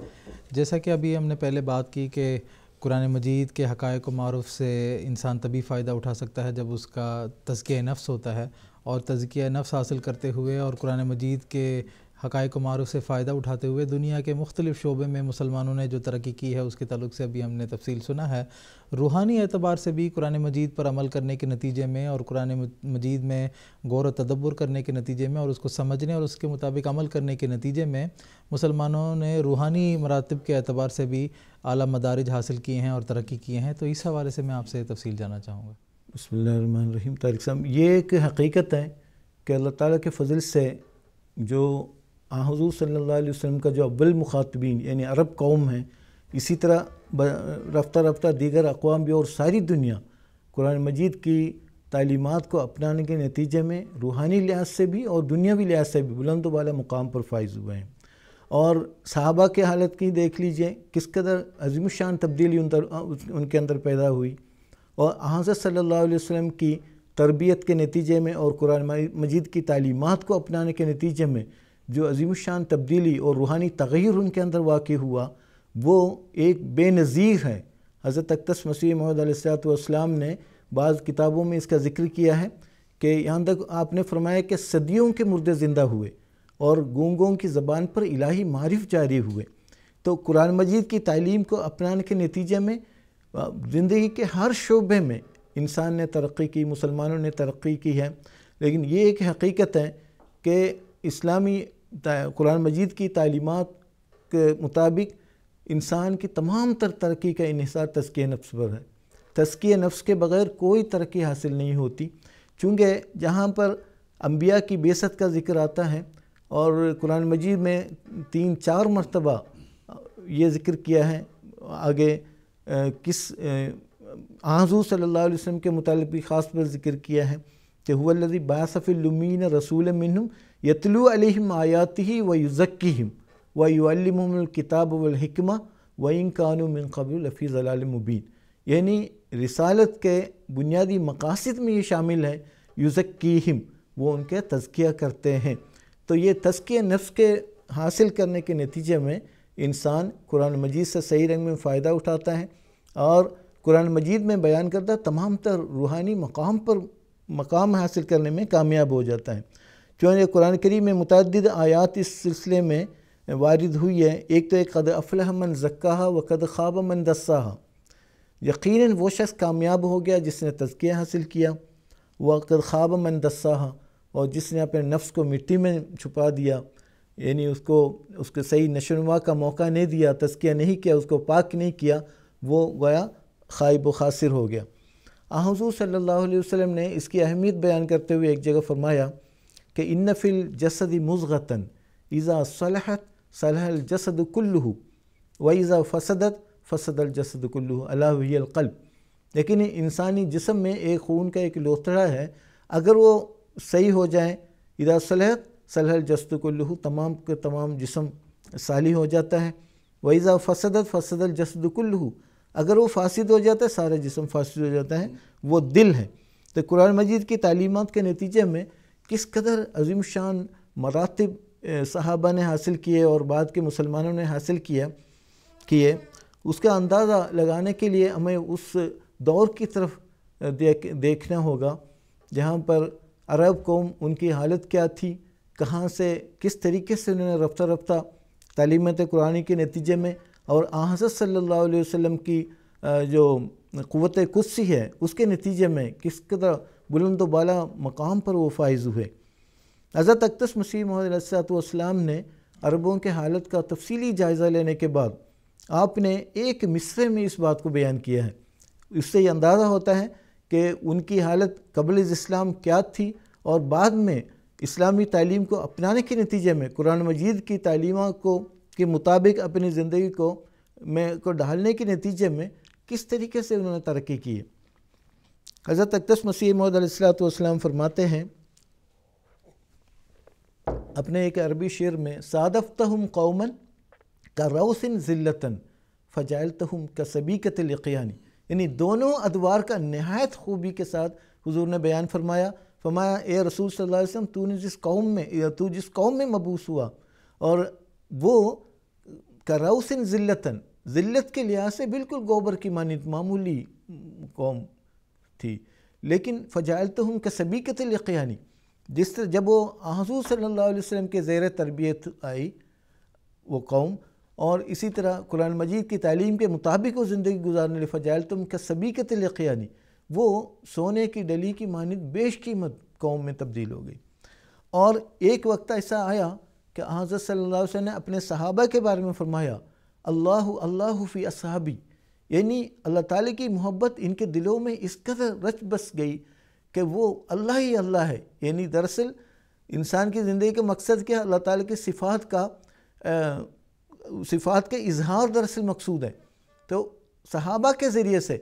[SPEAKER 2] جیسا کہ ابھی ہم نے پہلے بات کی کہ قرآن مجید کے حقائق و معروف سے انسان تبھی فائدہ اٹھا سکتا ہے جب اس کا تزکیہ نفس ہوتا ہے، اور تزکیہ نفس حاصل کرتے ہوئے اور قرآن مجید کے حقائق و معروف سے فائدہ اٹھاتے ہوئے دنیا کے مختلف شعبے میں مسلمانوں نے جو ترقی کی ہے اس کے تعلق سے ابھی ہم نے تفصیل سنا ہے۔ روحانی اعتبار سے بھی قرآن مجید پر عمل کرنے کے نتیجے میں اور قرآن مجید میں غور و تدبر کرنے کے نتیجے میں اور اس کو سمجھنے اور اس کے مطابق عمل کرنے کے نتیجے میں مسلمانوں نے روحانی مراتب کے اعتبار سے بھی اعلیٰ مدارج حاصل کیے ہیں اور ترقی کیے ہیں۔ تو اس حوالے سے میں آپ سے تفصیل جاننا چاہوں گا۔
[SPEAKER 5] بسم اللہ الرحمن الرحیم۔ طارق صاحب، یہ ایک حقیقت ہے کہ اللہ تعالیٰ کے فضل سے جو حضور صلی اللہ علیہ وسلم کا جو اول مخاطبین یعنی عرب قوم ہیں، اسی طرح رفتہ رفتہ دیگر اقوام بھی اور ساری دنیا قرآن مجید کی تعلیمات کو اپنانے کے نتیجے میں روحانی لحاظ سے بھی اور دنیاوی لحاظ سے بھی بلند و بالا مقام پر فائز ہوئے ہیں۔ اور صحابہ کے حالت کی دیکھ لیجئے کس قدر عظیم الشان تبدیلی ان کے اندر پیدا ہوئی، اور حضرت صلی اللہ علیہ وسلم کی تربیت کے نتیجے میں اور قرآن مجید کی تعلیمات کو اپنانے کے نتیجے میں جو عظیم الشان تبدیلی اور روحانی تغیر ان کے اندر واقع ہوا وہ ایک بے نظیر ہے۔ حضرت اقدس مسیح موعود علیہ السلام نے بعض کتابوں میں اس کا ذکر کیا ہے کہ یہاں تک آپ نے فرمایا کہ صدیوں کے مردے زندہ ہوئے اور گونگوں کی زبان پر الہی معارف جاری ہوئے۔ تو قرآن مجید کی تعلیم کو اپنانے کے نتیجے میں زندگی کے ہر شعبے میں انسان نے ترقی کی، مسلمانوں نے ترقی کی ہے۔ لیکن یہ ایک حقیقت ہے کہ اسلامی قرآن مجید کی تعلیمات کے مطابق انسان کی تمام تر ترقی کا انحصار تزکیہ نفس پر ہے۔ تزکیہ نفس کے بغیر کوئی ترقی حاصل نہیں ہوتی، چونکہ جہاں پر انبیاء کی بعثت کا ذکر آتا ہے اور قرآن مجید میں 3-4 مرتبہ یہ ذکر کیا ہے، آگے حضور صلی اللہ علیہ وسلم کے متعلق بھی خاص پر ذکر کیا ہے کہ هو الذی بعث فی الامیین رسولا منہم یتلو علیہم آیاتہ ویزکیہم ویعلمہم الکتاب والحکمہ وإن کانوا من قبل لفی ضلال مبین۔ یعنی رسالت کے بنیادی مقاصد میں یہ شامل ہے، یزکیہم، وہ ان کے تزکیہ کرتے ہیں۔ تو یہ تزکیہ نفس کے حاصل کرنے کے نتیجے میں انسان قرآن مجید سے صحیح رنگ میں فائدہ اٹھاتا ہے اور قرآن مجید میں بیان کردہ تمام تر روحانی مقام حاصل کرنے میں کامیاب ہو جاتا ہے۔ چونکہ قرآن کریم میں متعدد آیات اس سلسلے میں وارد ہوئی ہے۔ ایک تو قد افلح من زکاہا وقد خاب من دساہا، یقیناً وہ شخص کامیاب ہو گیا جس نے تزکیہ حاصل کیا، وقد خاب من دساہا، اور جس نے اپنے نفس کو مٹی میں چھپا دیا، یعنی اس کو صحیح نشو و نما کا موقع نہیں دیا، تزکیہ نہیں کیا، اس کو پاک نہیں کیا، وہ گویا خائب و خاسر ہو گیا۔ حضور صلی اللہ علیہ وسلم نے اس کی اہمیت بیان کرتے ہوئے ایک جگہ فرمایا کہ ان فی الجسد مضغۃ اذا صلحت صلح الجسد کلہ واذا فسدت فسد الجسد کلہ الا وہی القلب۔ لیکن انسانی جسم میں ایک خون کا ایک لوتھڑا ہے، اگر وہ صحیح ہو جائے، اذا صلحت صلح الجسد کلہ، تمام کے تمام جسم صالح ہو جاتا ہے، واذا فسدت فسد الجسد کلہ، اگر وہ فاسد ہو جاتا ہے سارا جسم فاسد ہو جاتا ہے، وہ دل ہے۔ تو قرآن مجید کی تعلیمات کے نتیجے میں کس قدر عظیم شان مراتب صحابہ نے حاصل کیے اور بعد کے مسلمانوں نے حاصل کیے، اس کا اندازہ لگانے کے لیے ہمیں اس دور کی طرف دیکھنا ہوگا جہاں پر عرب قوم ان کی حالت کیا تھی، کہاں سے کس طریقے سے انہوں نے رفتہ رفتہ تعلیمات قرآن کے نتیجے میں اور حضرت صلی اللہ علیہ وسلم کی جو قوت قدسی ہے اس کے نتیجے میں کس قدر بلند و بالا مقام پر وہ فائز ہوئے۔ حضرت اقدس مسیح موعود علیہ السلام نے عربوں کے حالت کا تفصیلی جائزہ لینے کے بعد آپ نے ایک مصرعے میں اس بات کو بیان کیا ہے۔ اس سے یہ اندازہ ہوتا ہے کہ ان کی حالت قبل اسلام کیا تھی اور بعد میں اسلامی تعلیم کو اپنانے کے نتیجے میں قرآن مجید کی تعلیمات کے مطابق اپنی زندگی کو ڈھالنے کے نتیجے میں کس طریقے سے انہوں نے ترقی کی ہے۔ حضرت اقدس مسیح موعود علیہ السلام فرماتے ہیں اپنے ایک عربی شعر میں، صادفتہم قوما کروث ذلتن فجعلتہم کسبیکۃ الاقیان، یعنی دونوں ادوار کا نہایت خوبی کے ساتھ حضور نے بیان فرمایا اے رسول صلی اللہ علیہ وسلم، تو جس قوم میں مبعوث ہوا اور وہ کروث ذلتن، ذلت کے لحاظ سے بالکل گوبر کی مانند معمولی قوم تھی، لیکن فجعلتہم کسبیکۃ الاقیان، جس طرح جب وہ حضور صلی اللہ علیہ وسلم کے زیر تربیت آئی وہ قوم، اور اسی طرح قرآن مجید کی تعلیم کے مطابق وہ زندگی گزارنے لگے، فجعلتہم کسبیکۃ الاقیان، وہ سونے کی ڈلی کی مانند بیش قیمت قوم میں تبدیل ہو گئی۔ اور ایک وقت ایسا آیا کہ حضرت صلی اللہ علیہ وسلم نے اپنے صحابہ کے بارے میں فرمایا، اللہ فی اصحابی، یعنی اللہ تعالیٰ کی محبت ان کے دلوں میں اس قدر رچ بس گئی کہ وہ اللہ ہی اللہ ہے۔ یعنی دراصل انسان کی زندگی کا مقصد کیا؟ اللہ تعالیٰ کی صفات کے اظہار دراصل مقصود ہے۔ تو صحابہ کے ذریعے سے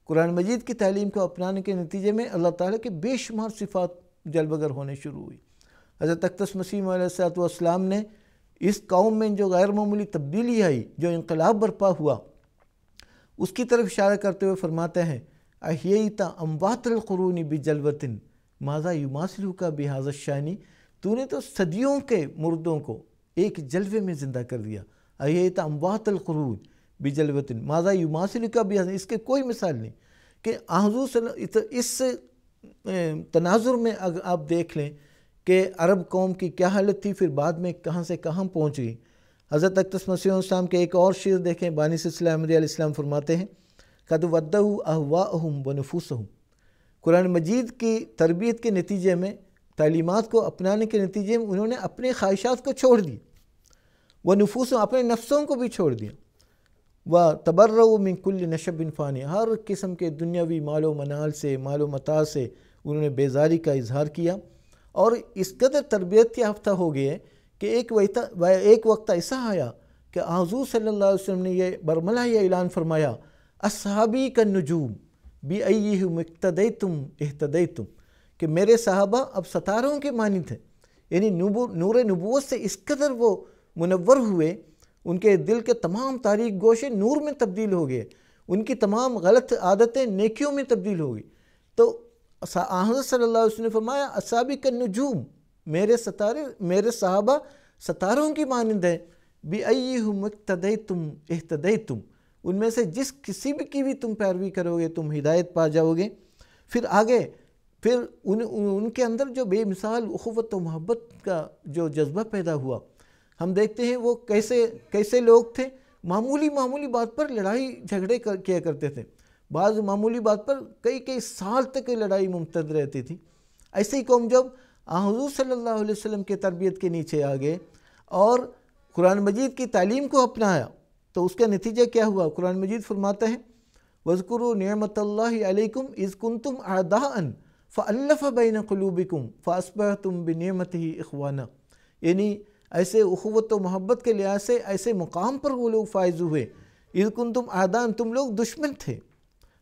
[SPEAKER 5] قرآن مجید کی تعلیم کو اپنانے کے نتیجے میں اللہ تعالیٰ کے بے شمار صفات جلوہ گر ہونے شروع ہوئی۔ حضرت اقدس مسیح علیہ السلام نے اس قوم میں جو غیر معمولی تبدیلی آئی، جو انقلاب برپا ہوا، اس کی طرف اشارہ کرتے ہوئے فرماتے ہیں، احییت اموات القرون بجلوۃ ماذا یماثلک بہذا الشان، تو نے تو صدیوں کے مردوں کو ایک جلوے میں زندہ کر دیا۔ احییت اموات القرون بجلوۃ ماذا یماثلک بہذا، اس کے کوئی مثال نہیں کہ حضور صلی اللہ، اس تناظر میں اگر آپ دیکھ لیں کہ عرب قوم کی کیا حالت تھی، پھر بعد میں کہاں سے کہاں پہنچ گئی۔ حضرت اقدس مسیح السلام کے ایک اور شعر دیکھیں، بانی سلسلہ احمدیہ علیہ السلام فرماتے ہیں، قد ودعوا اہواءہم ونفوسہم، قرآن مجید کی تربیت کے نتیجے میں، تعلیمات کو اپنانے کے نتیجے میں انہوں نے اپنے خواہشات کو چھوڑ دی، ونفوسہم، اپنے نفسوں کو بھی چھوڑ دیا، وتبرؤوا من کل نشب فانی، ہر قسم کے دنیاوی مال و منال سے، مال و متاع سے انہوں نے بیزاری کا اظہار کیا، اور اس قدر تربیت یافتہ ہو گئے کہ ایک وقت ایسا آیا کہ حضور صلی اللہ علیہ وسلم نے یہ برملا یہ اعلان فرمایا، اصحابی کالنجوم بأیہم اقتدیتم اہتدیتم، کہ میرے صحابہ اب ستاروں کے مانند ہیں، یعنی نور نبوت سے اس قدر وہ منور ہوئے، ان کے دل کے تمام تاریک گوشے نور میں تبدیل ہو گئے، ان کی تمام غلط عادتیں نیکیوں میں تبدیل ہو گئی۔ تو حضرت صلی اللہ علیہ وسلم نے فرمایا، اصحابی کالنجوم، میرے صحابہ ستاروں کی مانند ہیں، بأیہم اقتدیتم اہتدیتم، ان میں سے جس کسی بھی کی بھی تم پیروی کرو گے تم ہدایت پا جاؤ گے۔ پھر آگے ان کے اندر جو بے مثال اخوت و محبت کا جو جذبہ پیدا ہوا، ہم دیکھتے ہیں وہ کیسے لوگ تھے، معمولی بات پر لڑائی جھگڑے کیا کرتے تھے، بعض معمولی بات پر کئی سال تک لڑائی ممتد رہتی تھی۔ ایسے ہی قوم جب حضور صلی اللہ علیہ وسلم کے تربیت کے نیچے آ گئے اور قرآن مجید کی تعلیم کو اپنایا تو اس کا نتیجہ کیا ہوا؟ قرآن مجید فرماتا ہے، وَاذْكُرُوا نِعْمَةَ اللَّهِ عَلَيْكُمْ إِذْ كُنْتُمْ أَعْدَاءً فَأَلَّفَ بَيْنَ قُلُوبِكُمْ فَأَصْبَحْتُمْ بِنِعْمَتِهِ إِخْوَانًا، یعنی ایسے اخوت و محبت کے لحاظ سے ایسے مقام پر وہ لوگ فائز ہوئے، اِذْ كُنْتُمْ أَعْدَاءً، تم لوگ دشمن تھے،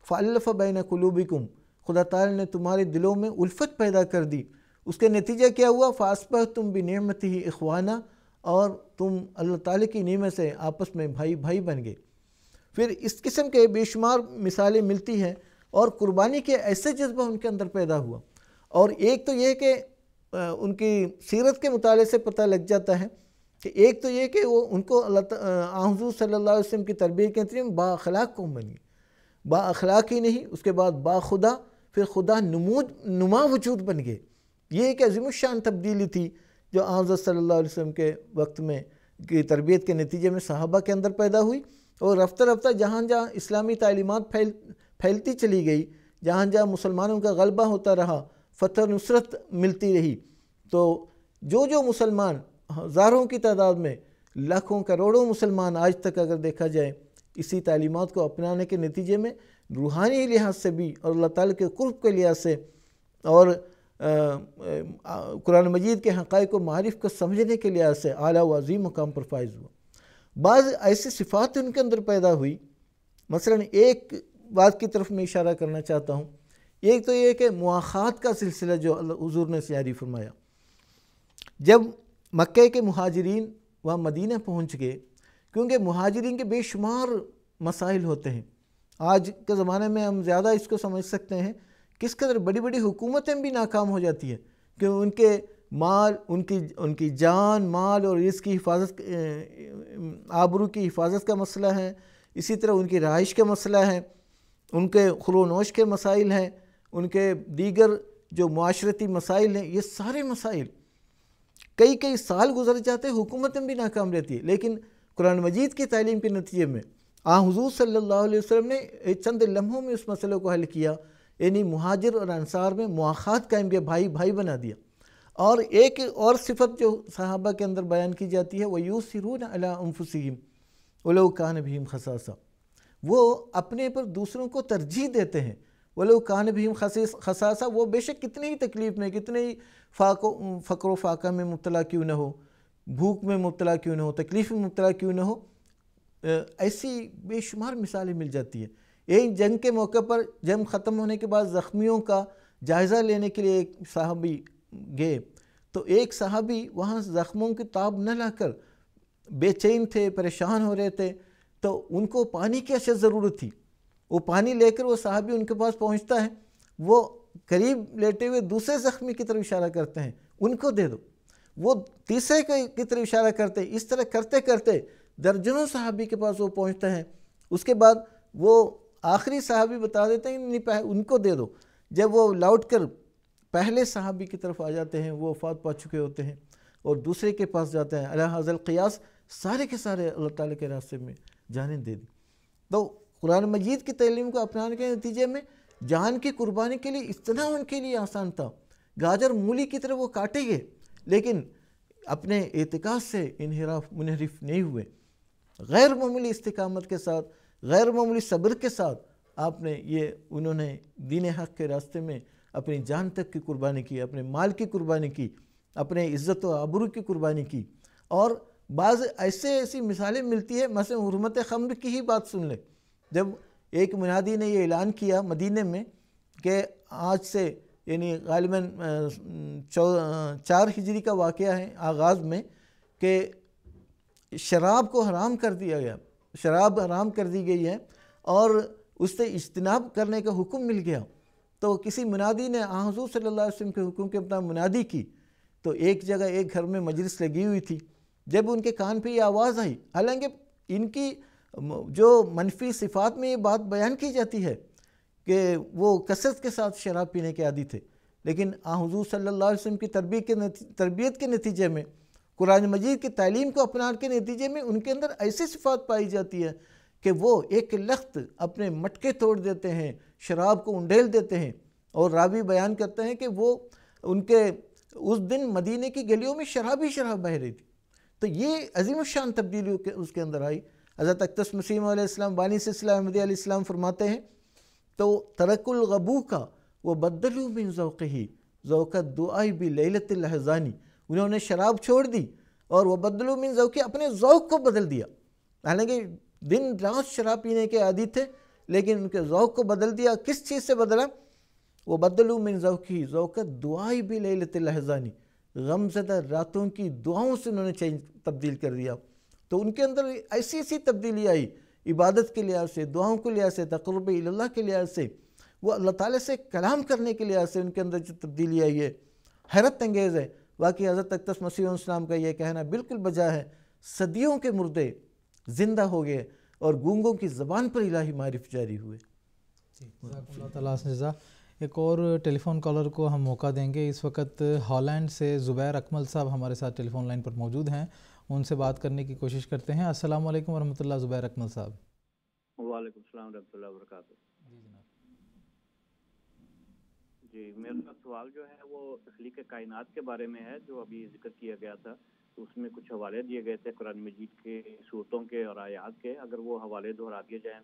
[SPEAKER 5] فَأَلَّفَ بَيْنَ قُلُوبِكُمْ، خدا تعالی نے تمہارے دلوں میں الفت پیدا کر دی، اس کا نتیجہ کیا ہوا؟ فَأَصْبَحْتُمْ بِنِعْمَتِهِ إِخْوَانًا، اور تم اللہ تعالیٰ کی نعمت سے آپس میں بھائی بن گئے۔ پھر اس قسم کے بے شمار مثالیں ملتی ہیں، اور قربانی کے ایسے جذبہ ان کے اندر پیدا ہوا۔ اور ایک تو یہ کہ ان کی سیرت کے مطالعے سے پتہ لگ جاتا ہے کہ ایک تو یہ کہ ان کو حضور صلی اللہ علیہ وسلم کی تربیت کے نتیجے میں با اخلاق قوم بن گئی، با اخلاق ہی نہیں، اس کے بعد با خدا، پھر خدا نما وجود بن گئے۔ یہ ایک عظیم الشان تبدیلی تھی جو حضرت صلی اللہ علیہ وسلم کے وقت میں کی تربیت کے نتیجے میں صحابہ کے اندر پیدا ہوئی، اور رفتہ رفتہ جہاں جہاں اسلامی تعلیمات پھیلتی چلی گئی، جہاں جہاں مسلمانوں کا غلبہ ہوتا رہا، فتح نصرت ملتی رہی، تو جو مسلمان ہزاروں کی تعداد میں لاکھوں کروڑوں مسلمان آج تک اگر دیکھا جائے اسی تعلیمات کو اپنانے کے نتیجے میں روحانی لحاظ سے بھی اور اللہ تعالیٰ کے قرب کے لحاظ سے اور قرآن مجید کے حقائق و معارف کو سمجھنے کے لحاظ سے اعلیٰ و عظیم مقام پر فائز ہوا۔ بعض ایسی صفات ان کے اندر پیدا ہوئی، مثلا ایک بات کی طرف میں اشارہ کرنا چاہتا ہوں، ایک تو یہ کہ مواخات کا سلسلہ جو حضور نے جاری فرمایا۔ جب مکہ کے مہاجرین وہاں مدینہ پہنچ گئے، کیونکہ مہاجرین کے بے شمار مسائل ہوتے ہیں، آج کے زمانے میں ہم زیادہ اس کو سمجھ سکتے ہیں، کس قدر بڑی بڑی حکومتیں بھی ناکام ہو جاتی ہیں کہ ان کے مال، ان کی جان مال اور اس کی حفاظت، آبرو کی حفاظت کا مسئلہ ہے، اسی طرح ان کی رہائش کا مسئلہ ہے، ان کے خلو و نوش کے مسائل ہیں، ان کے دیگر جو معاشرتی مسائل ہیں، یہ سارے مسائل کئی سال گزر جاتے، حکومتیں بھی ناکام رہتی ہے، لیکن قرآن مجید کی تعلیم کے نتیجے میں حضور صلی اللہ علیہ وسلم نے چند لمحوں میں اس مسئلے کو حل کیا، یعنی مہاجر اور انصار میں مواخات قائم کیا، بھائی بھائی بنا دیا۔ اور ایک اور صفت جو صحابہ کے اندر بیان کی جاتی ہے، وَيُؤْثِرُونَ عَلَىٰ أَنفُسِهِمْ وَلَوْ كَانَ بِهِمْ خَصَاصَةٌ، وہ اپنے پر دوسروں کو ترجیح دیتے ہیں، وَلَوْ كَانَ بِهِمْ خَصَاصَةٌ، وہ بے شک کتنی ہی تکلیف میں، کتنے ہی فقر و فاقہ میں مبتلا کیوں نہ ہو، بھوک میں مبتلا کیوں نہ ہو، تکلیف میں مبتلا کیوں نہ ہو، ایسی بے شمار مثالیں مل جاتی ہیں۔ ایک جنگ کے موقع پر جنگ ختم ہونے کے بعد زخمیوں کا جائزہ لینے کے لیے ایک صحابی گئے، تو ایک صحابی وہاں زخموں کی تاب نہ لا کر بے چین تھے، پریشان ہو رہے تھے، تو ان کو پانی کی اشد ضرورت تھی۔ وہ پانی لے کر وہ صحابی ان کے پاس پہنچتا ہے، وہ قریب لیٹے ہوئے دوسرے زخمی کی طرف اشارہ کرتے ہیں، ان کو دے دو، وہ تیسرے کی طرف اشارہ کرتے ہیں، اس طرح کرتے کرتے درجنوں صحابی کے پاس وہ پہنچتے ہیں۔ اس کے بعد وہ آخری صحابی بتا دیتے ہیں ان کو دے دو، جب وہ لوٹ کر پہلے صحابی کی طرف آ جاتے ہیں، وہ وفات پا چکے ہوتے ہیں، اور دوسرے کے پاس جاتے ہیں، علی ھذا القیاس سارے کے سارے اللہ تعالیٰ کے راستے میں جانیں دے دی۔ تو قرآن مجید کی تعلیم کو اپنانے کے نتیجے میں جان کی قربانی کے لیے اتنا ان کے لیے آسان تھا، گاجر مولی کی طرح وہ کاٹے گئے، لیکن اپنے اعتقاد سے منحرف نہیں ہوئے، غیر معمولی استقامت کے ساتھ، غیر معمولی صبر کے ساتھ انہوں نے دین حق کے راستے میں اپنی جان تک کی قربانی کی، اپنے مال کی قربانی کی، اپنے عزت و آبرو کی قربانی کی۔ اور بعض ایسی مثالیں ملتی ہے، مثلا حرمت خمر کی ہی بات سن لیں، جب ایک منادی نے یہ اعلان کیا مدینے میں کہ آج سے، یعنی غالباً 4 ہجری کا واقعہ ہے آغاز میں، کہ شراب کو حرام کر دیا گیا، شراب حرام کر دی گئی ہے اور اس سے اجتناب کرنے کا حکم مل گیا۔ تو کسی منادی نے حضور صلی اللہ علیہ وسلم کے حکم کے اپنا منادی کی، تو ایک جگہ ایک گھر میں مجلس لگی ہوئی تھی، جب ان کے کان پہ یہ آواز آئی، حالانکہ ان کی جو منفی صفات میں یہ بات بیان کی جاتی ہے کہ وہ کثرت کے ساتھ شراب پینے کے عادی تھے، لیکن حضور صلی اللہ علیہ وسلم کی تربیت کے نتیجے میں، قرآن مجید کی تعلیم کو اپنانے کے نتیجے میں ان کے اندر ایسی صفات پائی جاتی ہے کہ وہ ایک لخت اپنے مٹکے توڑ دیتے ہیں، شراب کو انڈیل دیتے ہیں۔ اور راوی بیان کرتے ہیں کہ وہ ان کے اس دن مدینے کی گلیوں میں شراب ہی شراب بہہ رہی تھی۔ تو یہ عظیم الشان تبدیلی اس کے اندر آئی۔ حضرت اقدس مسیح علیہ السلام بانی سلسلہ احمدیہ علیہ السلام فرماتے ہیں، تو ترک الغبو کا وہ بدلو من ذوقہی ذوق الدعاء بلیلۃ الاحزان، انہوں نے شراب چھوڑ دی اور وہ بدلو من ذوقی، اپنے ذوق کو بدل دیا، حالانکہ دن رات شراب پینے کے عادی تھے، لیکن ان کے ذوق کو بدل دیا۔ کس چیز سے بدلا؟ وہ بدلو من ذوقی ذوق الدعاء بلیلۃ الاحزان، غم زدہ راتوں کی دعاؤں سے انہوں نے تبدیل کر دیا۔ تو ان کے اندر ایسی تبدیلی آئی، عبادت کے لحاظ سے، دعاؤں کے لحاظ سے، تقرب اللہ کے لحاظ سے، وہ اللہ تعالیٰ سے کلام کرنے کے لحاظ سے ان کے اندر جو تبدیلی آئی ہے حیرت انگیز ہے۔ واقعی حضرت اقدس مسیح علیہ السلام کا یہ کہنا بالکل بجا ہے، صدیوں کے مردے زندہ ہو گئے اور گونگوں کی زبان پر الہی معرف جاری ہوئے۔
[SPEAKER 2] اللہ تعالیٰ سے جزا۔ ایک اور ٹیلی فون کالر کو ہم موقع دیں گے۔ اس وقت ہالینڈ سے زبیر اکمل صاحب ہمارے ساتھ ٹیلی فون لائن پر موجود ہیں، ان سے بات کرنے کی کوشش کرتے ہیں۔ السلام علیکم ورحمۃ اللہ، زبیر اکمل صاحب۔
[SPEAKER 6] وعلیکم السلام ورحمۃ اللہ وبرکاتہ۔ جی، میرا سوال جو ہے وہ تخلیق کائنات کے بارے میں ہے، جو ابھی ذکر کیا گیا تھا تو اس میں کچھ حوالے دیے گئے تھے قرآن مجید کے صورتوں کے اور آیات کے، اگر وہ حوالے دہرا دیے جائیں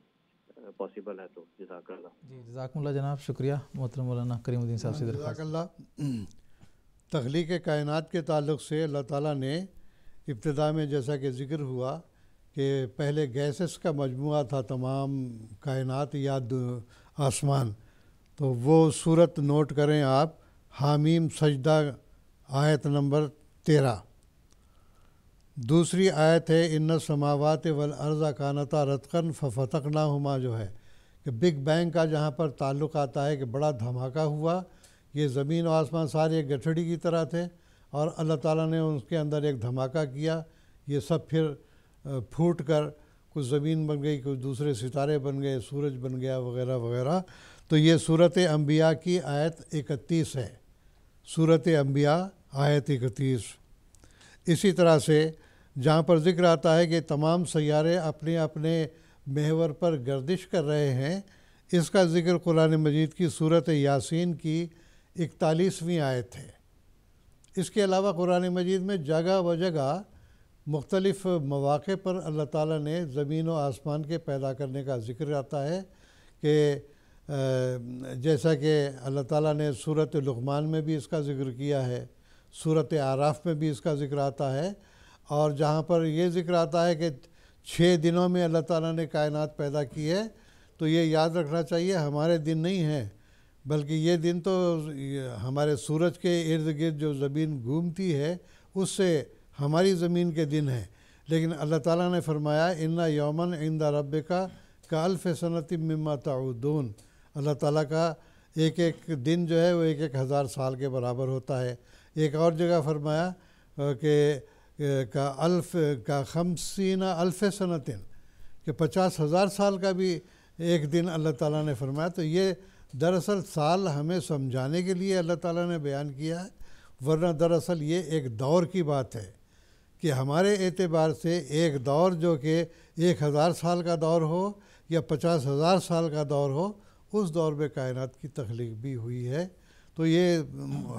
[SPEAKER 6] پاسبل ہے تو جزاک اللہ.
[SPEAKER 2] جی جزاکم اللہ جناب، شکریہ محترم مولانا کریم الدین صاحب سے
[SPEAKER 3] جزاک
[SPEAKER 2] درخواست.
[SPEAKER 3] اللہ. تخلیق کائنات کے تعلق سے اللہ تعالیٰ نے ابتدا میں جیسا کہ ذکر ہوا کہ پہلے گیسز کا مجموعہ تھا تمام کائنات یا آسمان، تو وہ صورت نوٹ کریں آپ، حامیم سجدہ آیت نمبر 13. دوسری آیت ہے ان السماوات والارض کانتا رتقا ففتقناہما، جو ہے کہ بگ بینگ کا جہاں پر تعلق آتا ہے کہ بڑا دھماکہ ہوا، یہ زمین و آسمان سارے ایک گٹھڑی کی طرح تھے اور اللہ تعالیٰ نے اس کے اندر ایک دھماکہ کیا، یہ سب پھر پھوٹ کر کچھ زمین بن گئی، کچھ دوسرے ستارے بن گئے، سورج بن گیا وغیرہ وغیرہ. تو یہ صورت انبیاء کی آیت 31 ہے، صورت انبیاء آیت 31. اسی طرح سے جہاں پر ذکر آتا ہے کہ تمام سیارے اپنے اپنے محور پر گردش کر رہے ہیں، اس کا ذکر قرآن مجید کی صورت یاسین کی 41ویں آیت ہے. اس کے علاوہ قرآن مجید میں جگہ و جگہ مختلف مواقع پر اللہ تعالیٰ نے زمین و آسمان کے پیدا کرنے کا ذکر آتا ہے کہ جیسا کہ اللہ تعالیٰ نے صورت لقمان میں بھی اس کا ذکر کیا ہے، صورت اعراف میں بھی اس کا ذکر آتا ہے، اور جہاں پر یہ ذکر آتا ہے کہ 6 دنوں میں اللہ تعالیٰ نے کائنات پیدا کی ہے، تو یہ یاد رکھنا چاہیے ہمارے دن نہیں ہیں، بلکہ یہ دن تو ہمارے سورج کے ارد گرد جو زمین گھومتی ہے اس سے ہماری زمین کے دن ہیں. لیکن اللہ تعالیٰ نے فرمایا اِنَّ یومًا عِندَ رَبِّکَ کَأَلْفِ سَنَةٍ مِّمَّا تَعُدُّونَ، اللہ تعالیٰ کا ایک ایک دن جو ہے وہ 1,000 سال کے برابر ہوتا ہے. ایک اور جگہ فرمایا کہ کا 50,000 سنتٍ، کہ 50,000 سال کا بھی ایک دن اللہ تعالیٰ نے فرمایا. تو یہ دراصل سال ہمیں سمجھانے کے لیے اللہ تعالیٰ نے بیان کیا ہے، ورنہ دراصل یہ ایک دور کی بات ہے کہ ہمارے اعتبار سے ایک دور جو کہ 1,000 سال کا دور ہو یا 50,000 سال کا دور ہو، اس دور میں کائنات کی تخلیق بھی ہوئی ہے. تو یہ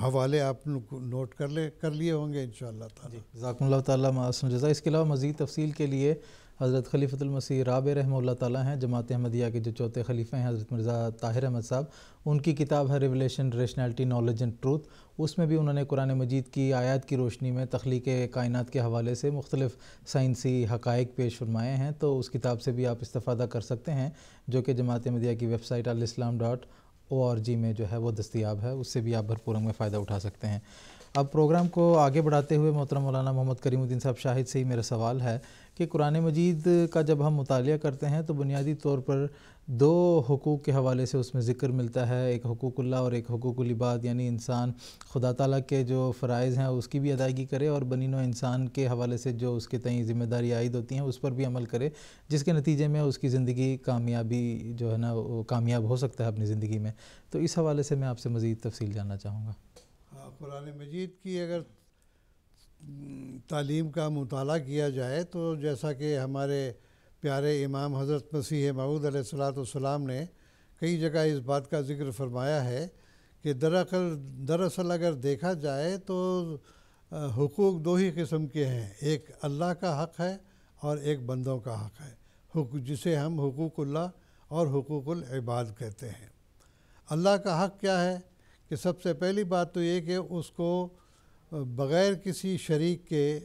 [SPEAKER 3] حوالے آپ نوٹ کر لیے ہوں گے انشاءاللہ تعالی.
[SPEAKER 2] جزاکم اللہ تعالیٰ معصوم جزا. اس کے علاوہ مزید تفصیل کے لیے حضرت خلیفۃ المسیح رابع رحمہ اللہ تعالیٰ ہیں، جماعت احمدیہ کے جو چوتھے خلیفہ ہیں، حضرت مرزا طاہر احمد صاحب، ان کی کتاب ہے revelation rationality knowledge and truth. اس میں بھی انہوں نے قرآن مجید کی آیات کی روشنی میں تخلیق کائنات کے حوالے سے مختلف سائنسی حقائق پیش فرمائے ہیں. تو اس کتاب سے بھی آپ استفادہ کر سکتے ہیں، جو کہ جماعت احمدیہ کی ویب سائٹ alislam.org میں جو ہے وہ دستیاب ہے. اس سے بھی آپ بھرپور میں فائدہ اٹھا سکتے ہیں. اب پروگرام کو آگے بڑھاتے ہوئے محترم مولانا محمد کریم الدین صاحب شاہد سے ہی میرا سوال ہے کہ قرآن مجید کا جب ہم مطالعہ کرتے ہیں تو بنیادی طور پر 2 حقوق کے حوالے سے اس میں ذکر ملتا ہے، ایک حقوق اللہ اور ایک حقوق العباد، یعنی انسان خدا تعالیٰ کے جو فرائض ہیں اس کی بھی ادائیگی کرے اور بنی نوع انسان کے حوالے سے جو اس کے تئیں ذمہ داری عائد ہوتی ہیں اس پر بھی عمل کرے، جس کے نتیجے میں اس کی زندگی کامیابی جو ہے نا وہ کامیاب ہو سکتا ہے اپنی زندگی میں. تو اس حوالے سے میں آپ سے مزید تفصیل جاننا چاہوں گا.
[SPEAKER 3] قرآن مجید کی اگر تعلیم کا مطالعہ کیا جائے تو جیسا کہ ہمارے پیارے امام حضرت مسیح موعود علیہ السلام نے کئی جگہ اس بات کا ذکر فرمایا ہے کہ دراصل اگر دیکھا جائے تو حقوق 2 ہی قسم کے ہیں، ایک اللہ کا حق ہے اور ایک بندوں کا حق ہے، جسے ہم حقوق اللہ اور حقوق العباد کہتے ہیں. اللہ کا حق کیا ہے کہ سب سے پہلی بات تو یہ کہ اس کو بغیر کسی شریک کے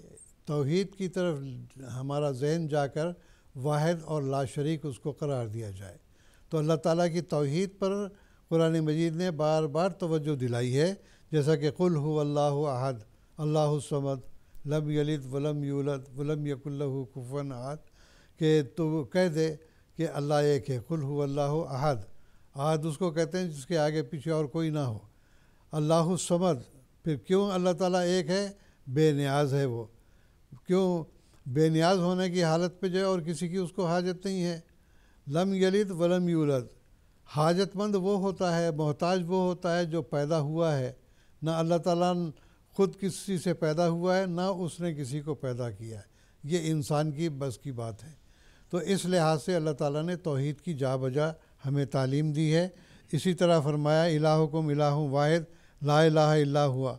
[SPEAKER 3] توحید کی طرف ہمارا ذہن جا کر واحد اور لا شریک اس کو قرار دیا جائے. تو اللہ تعالیٰ کی توحید پر قرآن مجید نے بار بار توجہ دلائی ہے، جیسا کہ قل هو اللہ احد اللہ الصمد لم یلد ولم یولد ولم یکن لہ کفوا احد، کہ تو کہہ دے کہ اللہ ایک ہے. قل هو اللہ احد، احد اس کو کہتے ہیں جس کے آگے پیچھے اور کوئی نہ ہو. اللہ الصمد، پھر کیوں اللہ تعالیٰ ایک ہے؟ بے نیاز ہے وہ. کیوں بے نیاز ہونے کی حالت پہ جو ہے اور کسی کی اس کو حاجت نہیں ہے. لم یلد ولم یولد، حاجت مند وہ ہوتا ہے، محتاج وہ ہوتا ہے جو پیدا ہوا ہے. نہ اللہ تعالیٰ خود کسی سے پیدا ہوا ہے، نہ اس نے کسی کو پیدا کیا ہے. یہ انسان کی بس کی بات ہے. تو اس لحاظ سے اللہ تعالیٰ نے توحید کی جا بجا ہمیں تعلیم دی ہے. اسی طرح فرمایا الہکم الہ واحد لا الہ الا ہوا،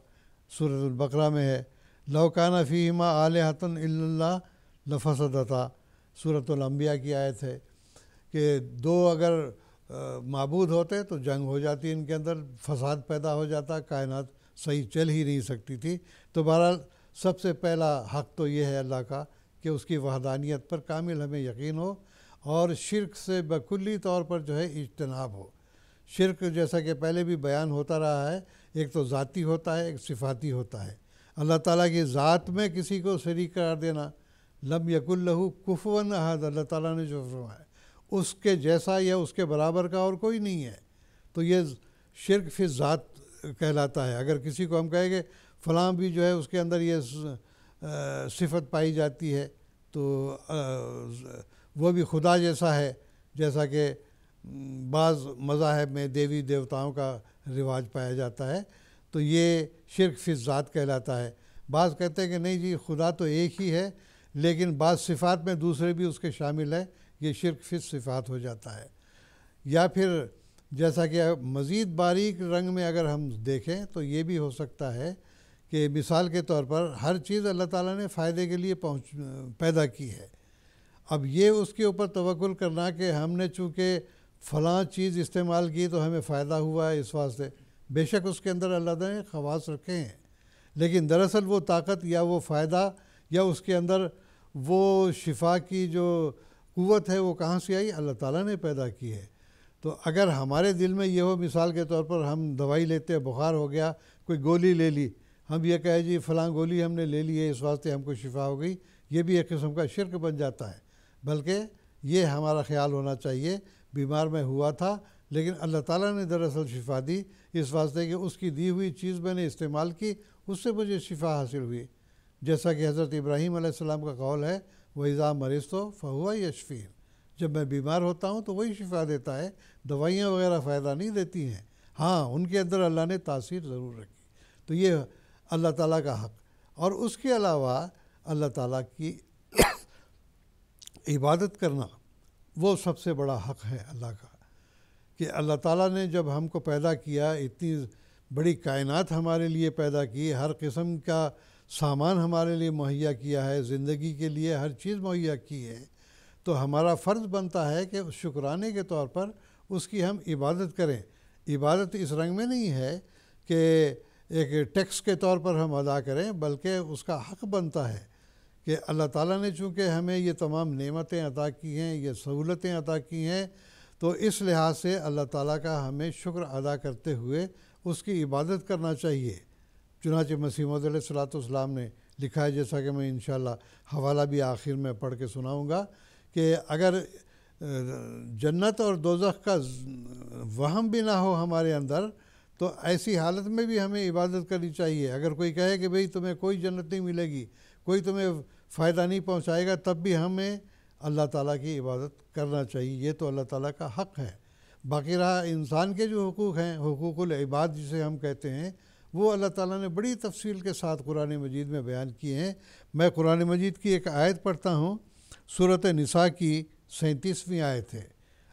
[SPEAKER 3] سورۃ البقرہ میں ہے. لو کان فیہما آلہۃ الا اللہ لفسدتا، سورۃ الانبیاء کی آیت ہے کہ دو اگر معبود ہوتے تو جنگ ہو جاتی، ان کے اندر فساد پیدا ہو جاتا، کائنات صحیح چل ہی نہیں سکتی تھی۔ تو بہرحال سب سے پہلا حق تو یہ ہے اللہ کا کہ اس کی وحدانیت پر کامل ہمیں یقین ہو، اور شرک سے بکلی طور پر جو ہے اجتناب ہو۔ شرک جیسا کہ پہلے بھی بیان ہوتا رہا ہے، ایک تو ذاتی ہوتا ہے، ایک صفاتی ہوتا ہے۔ اللہ تعالیٰ کی ذات میں کسی کو شریک قرار دینا، لم یکن لہ کفوا احد، اللہ تعالیٰ نے جو فرمایا اس کے جیسا یا اس کے برابر کا اور کوئی نہیں ہے، تو یہ شرک فی ذات کہلاتا ہے۔ اگر کسی کو ہم کہیں کہ فلاں بھی جو ہے اس کے اندر یہ صفت پائی جاتی ہے تو وہ بھی خدا جیسا ہے، جیسا کہ بعض مذاہب میں دیوی دیوتاؤں کا رواج پایا جاتا ہے، تو یہ شرک فی ذات کہلاتا ہے۔ بعض کہتے ہیں کہ نہیں جی خدا تو ایک ہی ہے، لیکن بعض صفات میں دوسرے بھی اس کے شامل ہے، یہ شرک فی صفات ہو جاتا ہے۔ یا پھر جیسا کہ مزید باریک رنگ میں اگر ہم دیکھیں تو یہ بھی ہو سکتا ہے کہ مثال کے طور پر ہر چیز اللہ تعالیٰ نے فائدے کے لیے پیدا کی ہے۔ اب یہ اس کے اوپر توکل کرنا کہ ہم نے چونکہ فلاں چیز استعمال کی تو ہمیں فائدہ ہوا ہے، اس واسطے بے شک اس کے اندر اللہ تعالیٰ نے خواص رکھے ہیں، لیکن دراصل وہ طاقت یا وہ فائدہ یا اس کے اندر وہ شفا کی جو قوت ہے وہ کہاں سے آئی؟ اللہ تعالیٰ نے پیدا کی ہے۔ تو اگر ہمارے دل میں یہ ہو، مثال کے طور پر ہم دوائی لیتے ہیں، بخار ہو گیا، کوئی گولی لے لی، ہم یہ کہیں جی فلاں گولی ہم نے لے لی ہے اس واسطے ہم کو شفا ہو گئی، یہ بھی ایک قسم کا شرک بن جاتا ہے۔ بلکہ یہ ہمارا خیال ہونا چاہیے بیمار میں ہوا تھا لیکن اللہ تعالیٰ نے دراصل شفا دی، اس واسطے کہ اس کی دی ہوئی چیز میں نے استعمال کی، اس سے مجھے شفا حاصل ہوئی، جیسا کہ حضرت ابراہیم علیہ السلام کا قول ہے وَإِذَا مَرِضْتُ فَهُوَ يَشْفِينِ، جب میں بیمار ہوتا ہوں تو وہی شفا دیتا ہے، دوائیاں وغیرہ فائدہ نہیں دیتی ہیں، ہاں ان کے اندر اللہ نے تاثیر ضرور رکھی۔ تو یہ اللہ تعالیٰ کا حق، اور اس کے علاوہ اللہ تعالیٰ کی عبادت کرنا وہ سب سے بڑا حق ہے اللہ کا، کہ اللہ تعالیٰ نے جب ہم کو پیدا کیا، اتنی بڑی کائنات ہمارے لیے پیدا کی، ہر قسم کا سامان ہمارے لیے مہیا کیا ہے، زندگی کے لیے ہر چیز مہیا کی ہے، تو ہمارا فرض بنتا ہے کہ شکرانے کے طور پر اس کی ہم عبادت کریں۔ عبادت اس رنگ میں نہیں ہے کہ ایک ٹیکس کے طور پر ہم ادا کریں، بلکہ اس کا حق بنتا ہے کہ اللہ تعالیٰ نے چونکہ ہمیں یہ تمام نعمتیں عطا کی ہیں، یہ سہولتیں عطا کی ہیں، تو اس لحاظ سے اللہ تعالیٰ کا ہمیں شکر ادا کرتے ہوئے اس کی عبادت کرنا چاہیے۔ چنانچہ مسیح موعود علیہ الصلوۃ والسلام نے لکھا ہے، جیسا کہ میں انشاءاللہ حوالہ بھی آخر میں پڑھ کے سناؤں گا، کہ اگر جنت اور دوزخ کا وہم بھی نہ ہو ہمارے اندر تو ایسی حالت میں بھی ہمیں عبادت کرنی چاہیے۔ اگر کوئی کہے کہ بھئی تمہیں کوئی جنت نہیں ملے گی، کوئی تمہیں فائدہ نہیں پہنچائے گا، تب بھی ہمیں اللہ تعالیٰ کی عبادت کرنا چاہیے، یہ تو اللہ تعالیٰ کا حق ہے۔ باقی رہا انسان کے جو حقوق ہیں، حقوق العباد جسے ہم کہتے ہیں، وہ اللہ تعالیٰ نے بڑی تفصیل کے ساتھ قرآن مجید میں بیان کیے ہیں۔ میں قرآن مجید کی ایک آیت پڑھتا ہوں، سورۃ نساء کی 37ویں آیت ہے۔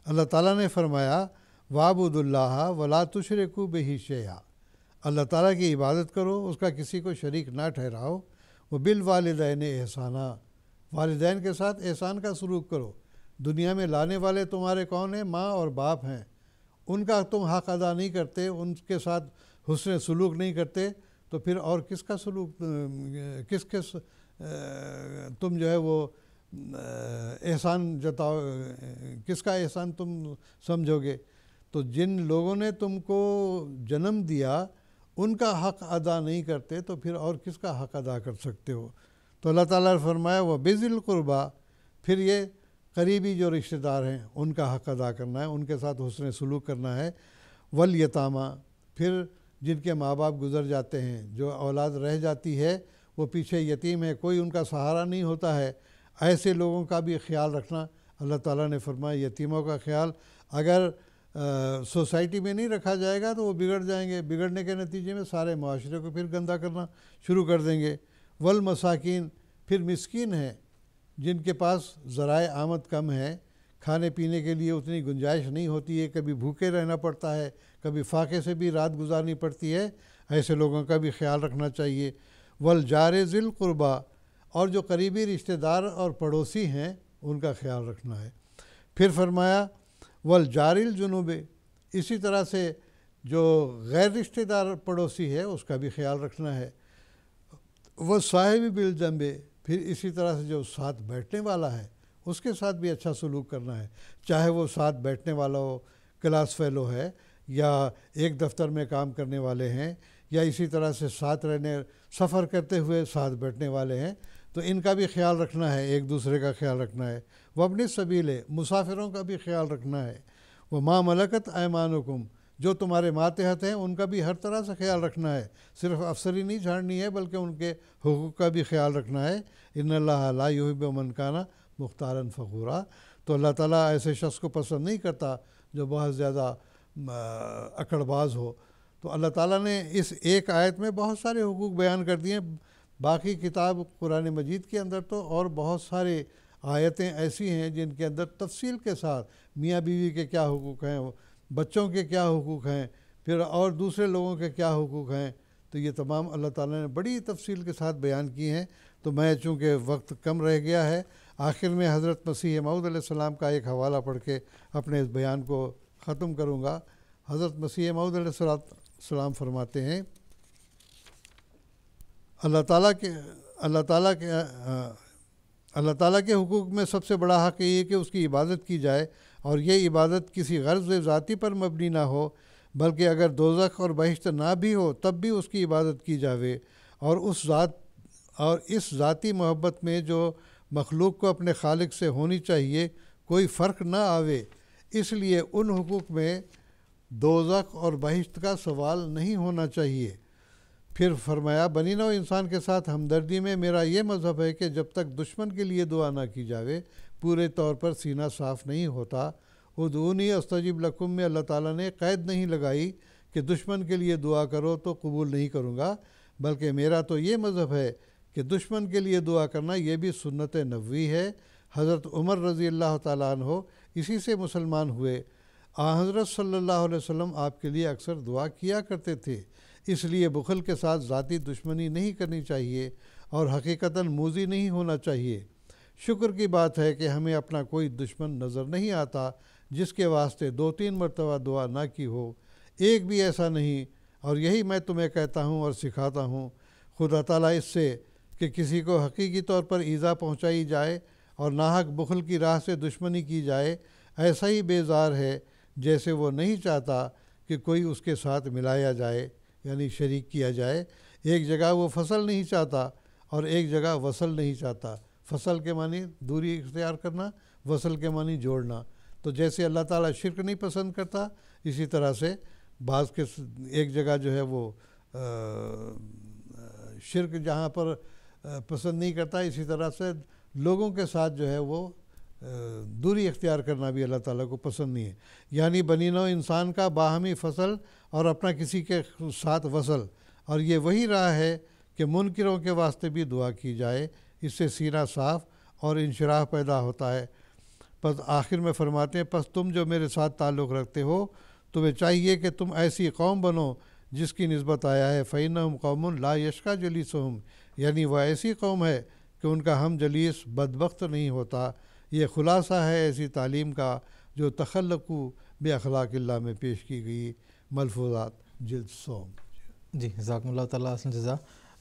[SPEAKER 3] اللہ تعالیٰ نے فرمایا وَاعْبُدُوا اللَّهَ وَلَا تُشْرِكُوا بِهِ شَيْئًا، اللہ تعالیٰ کی عبادت کرو، اس کا کسی کو شریک نہ ٹھہراؤ، وَبِالْوَالِدَيْنِ احسانًا، والدین کے ساتھ احسان کا سلوک کرو۔ دنیا میں لانے والے تمہارے کون ہیں؟ ماں اور باپ ہیں، ان کا تم حق ادا نہیں کرتے، ان کے ساتھ حسن سلوک نہیں کرتے، تو پھر اور کس کا سلوک کس تم جو ہے وہ احسان جتاؤ، کس کا احسان تم سمجھو گے؟ تو جن لوگوں نے تم کو جنم دیا ان کا حق ادا نہیں کرتے تو پھر اور کس کا حق ادا کر سکتے ہو؟ تو اللہ تعالیٰ نے فرمایا وَبِذِي الْقُرْبَىٰ، پھر یہ قریبی جو رشتہ دار ہیں ان کا حق ادا کرنا ہے، ان کے ساتھ حسن سلوک کرنا ہے، وَالْيَتَامَىٰ، پھر جن کے ماں باپ گزر جاتے ہیں، جو اولاد رہ جاتی ہے، وہ پیچھے یتیم ہے، کوئی ان کا سہارا نہیں ہوتا ہے، ایسے لوگوں کا بھی خیال رکھنا۔ اللہ تعالیٰ نے فرمایا یتیموں کا خیال اگر سوسائٹی میں نہیں رکھا جائے گا تو وہ بگڑ جائیں گے، بگڑنے کے نتیجے میں سارے معاشرے کو پھر گندہ کرنا شروع کر دیں گے۔ والمساکین، پھر مسکین ہیں جن کے پاس ذرائع آمد کم ہے، کھانے پینے کے لیے اتنی گنجائش نہیں ہوتی ہے، کبھی بھوکے رہنا پڑتا ہے، کبھی فاقے سے بھی رات گزارنی پڑتی ہے، ایسے لوگوں کا بھی خیال رکھنا چاہیے۔ والجار ذی القربا، اور جو قریبی رشتہ دار اور پڑوسی ہیں ان کا خیال رکھنا ہے۔ پھر فرمایا والجار الجنوب، اسی طرح سے جو غیر رشتہ دار پڑوسی ہے اس کا بھی خیال رکھنا ہے۔ والصاحب بالجنب، پھر اسی طرح سے جو ساتھ بیٹھنے والا ہے اس کے ساتھ بھی اچھا سلوک کرنا ہے، چاہے وہ ساتھ بیٹھنے والا ہو، کلاس فیلو ہے، یا ایک دفتر میں کام کرنے والے ہیں، یا اسی طرح سے ساتھ رہنے سفر کرتے ہوئے ساتھ بیٹھنے والے ہیں، تو ان کا بھی خیال رکھنا ہے، ایک دوسرے کا خیال رکھنا ہے۔ وابن السبیل، مسافروں کا بھی خیال رکھنا ہے۔ وما ملکت ایمانکم، جو تمہارے ماتحت ہیں ان کا بھی ہر طرح سے خیال رکھنا ہے، صرف افسری نہیں جھاڑنی ہے بلکہ ان کے حقوق کا بھی خیال رکھنا ہے۔ ان اللہ لا یحب من کان مختارا فخورا، تو اللہ تعالیٰ ایسے شخص کو پسند نہیں کرتا جو بہت زیادہ اکڑ باز ہو۔ تو اللہ تعالیٰ نے اس ایک آیت میں بہت سارے حقوق بیان کر دیے۔ باقی کتاب قرآن مجید کے اندر تو اور بہت سارے آیتیں ایسی ہیں جن کے اندر تفصیل کے ساتھ میاں بیوی کے کیا حقوق ہیں، بچوں کے کیا حقوق ہیں، پھر اور دوسرے لوگوں کے کیا حقوق ہیں، تو یہ تمام اللہ تعالیٰ نے بڑی تفصیل کے ساتھ بیان کی ہیں۔ تو میں چونکہ وقت کم رہ گیا ہے، آخر میں حضرت مسیح موعود علیہ السلام کا ایک حوالہ پڑھ کے اپنے اس بیان کو ختم کروں گا۔ حضرت مسیح موعود علیہ السلام فرماتے ہیں، اللہ تعالیٰ کے حقوق میں سب سے بڑا حق یہ ہے کہ اس کی عبادت کی جائے، اور یہ عبادت کسی غرض ذاتی پر مبنی نہ ہو، بلکہ اگر دوزخ اور بہشت نہ بھی ہو تب بھی اس کی عبادت کی جاوے، اور اس ذاتی محبت میں جو مخلوق کو اپنے خالق سے ہونی چاہیے کوئی فرق نہ آوے۔ اس لیے ان حقوق میں دوزخ اور بہشت کا سوال نہیں ہونا چاہیے۔ پھر فرمایا بنی نوع انسان کے ساتھ ہمدردی میں میرا یہ مذہب ہے کہ جب تک دشمن کے لیے دعا نہ کی جاوے پورے طور پر سینہ صاف نہیں ہوتا۔ ادعونی استجب لکم میں اللہ تعالیٰ نے قید نہیں لگائی کہ دشمن کے لیے دعا کرو تو قبول نہیں کروں گا، بلکہ میرا تو یہ مذہب ہے کہ دشمن کے لیے دعا کرنا یہ بھی سنت نبوی ہے۔ حضرت عمر رضی اللہ تعالیٰ عنہ اسی سے مسلمان ہوئے۔ حضرت صلی اللہ علیہ وسلم آپ کے لیے اکثر دعا کیا کرتے تھے، اس لیے بخل کے ساتھ ذاتی دشمنی نہیں کرنی چاہیے اور حقیقتاً موذی نہیں ہونا چاہیے۔ شکر کی بات ہے کہ ہمیں اپنا کوئی دشمن نظر نہیں آتا جس کے واسطے 2-3 مرتبہ دعا نہ کی ہو، ایک بھی ایسا نہیں، اور یہی میں تمہیں کہتا ہوں اور سکھاتا ہوں۔ خدا تعالیٰ اس سے کہ کسی کو حقیقی طور پر ایذا پہنچائی جائے اور ناحق بخل کی راہ سے دشمنی کی جائے ایسا ہی بیزار ہے جیسے وہ نہیں چاہتا کہ کوئی اس کے ساتھ ملایا جائے، یعنی شریک کیا جائے۔ ایک جگہ وہ فصل نہیں چاہتا اور ایک جگہ وصل نہیں چاہتا۔ فصل کے معنی دوری اختیار کرنا، وصل کے معنی جوڑنا۔ تو جیسے اللہ تعالیٰ شرک نہیں پسند کرتا، اسی طرح سے بعض کے ایک جگہ جو ہے وہ شرک جہاں پر پسند نہیں کرتا، اسی طرح سے لوگوں کے ساتھ جو ہے وہ دوری اختیار کرنا بھی اللہ تعالیٰ کو پسند نہیں ہے۔ یعنی بنی نوع انسان کا باہمی فصل اور اپنا کسی کے ساتھ وصل، اور یہ وہی راہ ہے کہ منکروں کے واسطے بھی دعا کی جائے، اس سے سینہ صاف اور انشراح پیدا ہوتا ہے۔ پس آخر میں فرماتے ہیں پس تم جو میرے ساتھ تعلق رکھتے ہو تمہیں چاہیے کہ تم ایسی قوم بنو جس کی نسبت آیا ہے فَإِنَّهُمْ قَوْمٌ لَا يَشْقَى جَلِيسُهُمْ، یعنی وہ ایسی قوم ہے کہ ان کا ہم جلیس بدبخت نہیں ہوتا۔ یہ خلاصہ ہے ایسی تعلیم کا جو تخلقو باخلاق اللہ میں پیش کی گئی۔ ملفوظات جلد 100۔
[SPEAKER 2] جی جزاکم اللہ تعالیٰ حسن جزا۔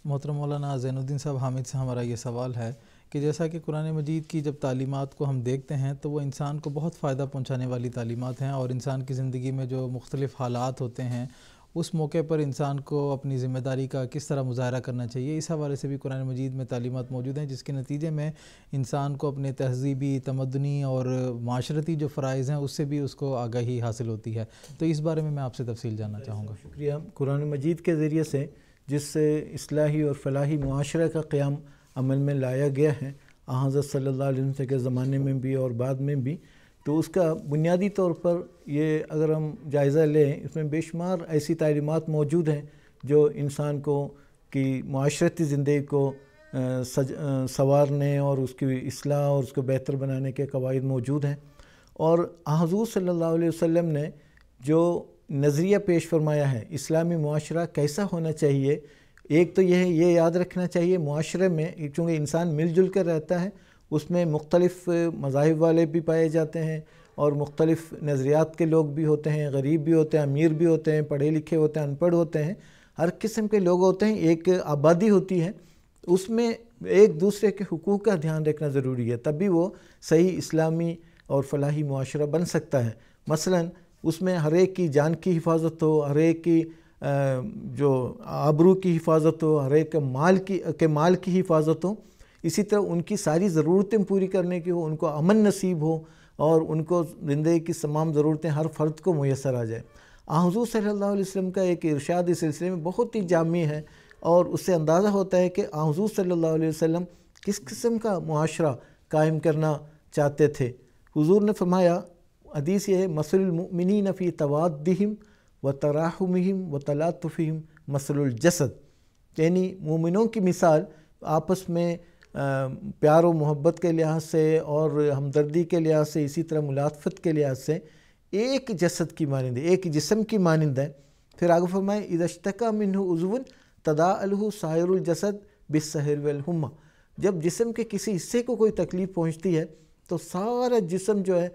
[SPEAKER 2] محترم مولانا زین الدین صاحب حامد سے ہمارا یہ سوال ہے کہ جیسا کہ قرآن مجید کی جب تعلیمات کو ہم دیکھتے ہیں تو وہ انسان کو بہت فائدہ پہنچانے والی تعلیمات ہیں، اور انسان کی زندگی میں جو مختلف حالات ہوتے ہیں اس موقع پر انسان کو اپنی ذمہ داری کا کس طرح مظاہرہ کرنا چاہیے، اس حوالے سے بھی قرآن مجید میں تعلیمات موجود ہیں، جس کے نتیجے میں انسان کو اپنے تہذیبی، تمدنی اور معاشرتی جو فرائض ہیں اس سے بھی اس کو آگاہی حاصل ہوتی ہے۔ تو اس بارے میں آپ سے تفصیل جاننا چاہوں گا۔
[SPEAKER 5] شکریہ۔ قرآن مجید کے ذریعے سے جس سے اصلاحی اور فلاحی معاشرہ کا قیام عمل میں لایا گیا ہے حضرت صلی اللہ علیہ وسلم کے زمانے میں بھی اور بعد میں بھی، تو اس کا بنیادی طور پر یہ اگر ہم جائزہ لیں اس میں بے شمار ایسی تعلیمات موجود ہیں جو انسان کو کی معاشرتی زندگی کو سنوارنے اور اس کی اصلاح اور اس کو بہتر بنانے کے قواعد موجود ہیں۔ اور حضور صلی اللہ علیہ وسلم نے جو نظریہ پیش فرمایا ہے اسلامی معاشرہ کیسا ہونا چاہیے، ایک تو یہ یاد رکھنا چاہیے معاشرے میں چونکہ انسان مل جل کر رہتا ہے، اس میں مختلف مذاہب والے بھی پائے جاتے ہیں اور مختلف نظریات کے لوگ بھی ہوتے ہیں، غریب بھی ہوتے ہیں، امیر بھی ہوتے ہیں، پڑھے لکھے ہوتے ہیں، ان پڑھ ہوتے ہیں، ہر قسم کے لوگ ہوتے ہیں، ایک آبادی ہوتی ہے، اس میں ایک دوسرے کے حقوق کا دھیان رکھنا ضروری ہے، تبھی وہ صحیح اسلامی اور فلاحی معاشرہ بن سکتا ہے۔ مثلا اس میں ہر ایک کی جان کی حفاظت ہو، ہر ایک کی جو آبرو کی حفاظت ہو، ہر ایک کے مال کی حفاظت ہو، اسی طرح ان کی ساری ضرورتیں پوری کرنے کی ہو، ان کو امن نصیب ہو اور ان کو زندگی کی تمام ضرورتیں ہر فرد کو میسر آ جائے۔ حضور صلی اللہ علیہ وسلم کا ایک ارشاد اس سلسلے میں بہت ہی جامع ہے اور اس سے اندازہ ہوتا ہے کہ حضور صلی اللہ علیہ وسلم کس قسم کا معاشرہ قائم کرنا چاہتے تھے۔ حضور نے فرمایا، حدیث یہ ہے، مثل المؤمنین فی توادہم و تراحمہم و تلاطفہم مثل الجسد، یعنی مومنوں کی مثال آپس میں پیار و محبت کے لحاظ سے اور ہمدردی کے لحاظ سے، اسی طرح ملاطفت کے لحاظ سے ایک جسد کی مانند ہے، ایک جسم کی مانند ہے۔ پھر آگے فرمائے، اذا اشتکا منہ عضو تداعی لہ سائر الجسد بالسہر والحمى، جب جسم کے کسی حصے کو کوئی تکلیف پہنچتی ہے تو سارا جسم جو ہے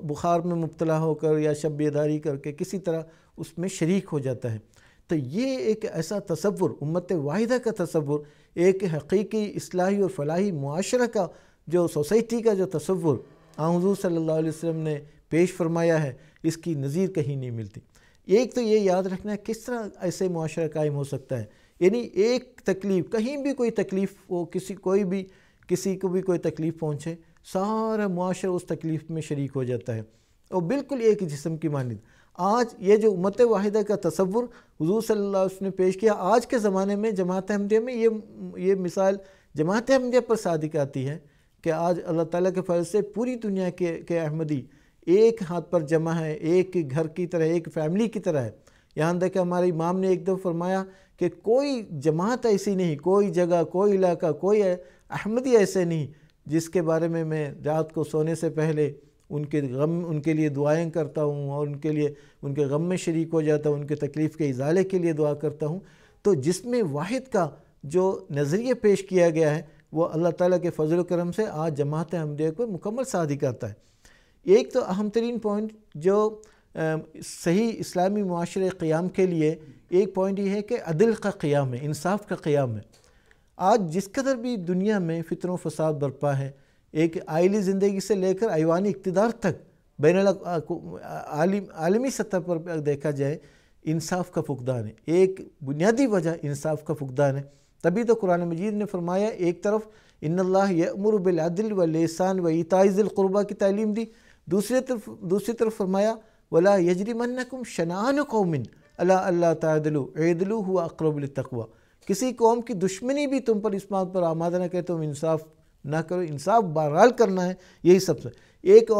[SPEAKER 5] بخار میں مبتلا ہو کر یا شب بیداری کر کے کسی طرح اس میں شریک ہو جاتا ہے۔ تو یہ ایک ایسا تصور، امت واحدہ کا تصور، ایک حقیقی اصلاحی اور فلاحی معاشرہ کا جو سوسائٹی کا جو تصور حضور صلی اللہ علیہ وسلم نے پیش فرمایا ہے، اس کی نظیر کہیں نہیں ملتی۔ ایک تو یہ یاد رکھنا ہے کس طرح ایسے معاشرہ قائم ہو سکتا ہے، یعنی ایک تکلیف، کہیں بھی کوئی تکلیف ہو، کسی کو بھی کوئی تکلیف پہنچے، سارا معاشرہ اس تکلیف میں شریک ہو جاتا ہے اور بالکل ایک جسم کی مانند۔ آج یہ جو امت واحدہ کا تصور حضور صلی اللہ علیہ وسلم نے پیش کیا، آج کے زمانے میں جماعت احمدیہ میں یہ مثال جماعت احمدیہ پر صادق آتی ہے کہ آج اللہ تعالیٰ کے فضل سے پوری دنیا کے احمدی ایک ہاتھ پر جمع ہے، ایک گھر کی طرح، ایک فیملی کی طرح ہے۔ یہاں تک کہ ہمارے امام نے ایک دفعہ فرمایا کہ کوئی جماعت ایسی نہیں، کوئی جگہ، کوئی علاقہ، کوئی احمدی ایسے نہیں جس کے بارے میں رات کو سونے سے پہلے ان کے لیے دعائیں کرتا ہوں اور ان کے غم میں شریک ہو جاتا ہوں، ان کے تکلیف کے ازالے کے لیے دعا کرتا ہوں۔ تو جسم واحد کا جو نظریہ پیش کیا گیا ہے وہ اللہ تعالیٰ کے فضل و کرم سے آج جماعت احمدیہ کو مکمل صادق آتا ہے۔ ایک تو اہم ترین پوائنٹ جو صحیح اسلامی معاشرے قیام کے لیے ایک پوائنٹ یہ ہے کہ عدل کا قیام ہے، انصاف کا قیام ہے۔ آج جس قدر بھی دنیا میں فتن و فساد برپا ہے، ایک آئلی زندگی سے لے کر ایوانی اقتدار تک بین عالمی سطح پر دیکھا جائے، انصاف کا فقدان ہے۔ ایک بنیادی وجہ انصاف کا فقدان ہے۔ تبھی تو قرآن مجید نے فرمایا، ایک طرف ان اللہ یأمر بالعدل والاحسان وایتاء ذی القربی کی تعلیم دی، دوسری طرف فرمایا ولا یجرمنکم شنآن قوم علی الا تعدلوا اعدلوا هو اقرب للتقوی، کسی قوم کی دشمنی بھی تم پر اس بات پر آمادہ نہ کہ تم انصاف نہ کرو، انصاف بہرحال کرنا ہے، یہی سب سے۔ ایک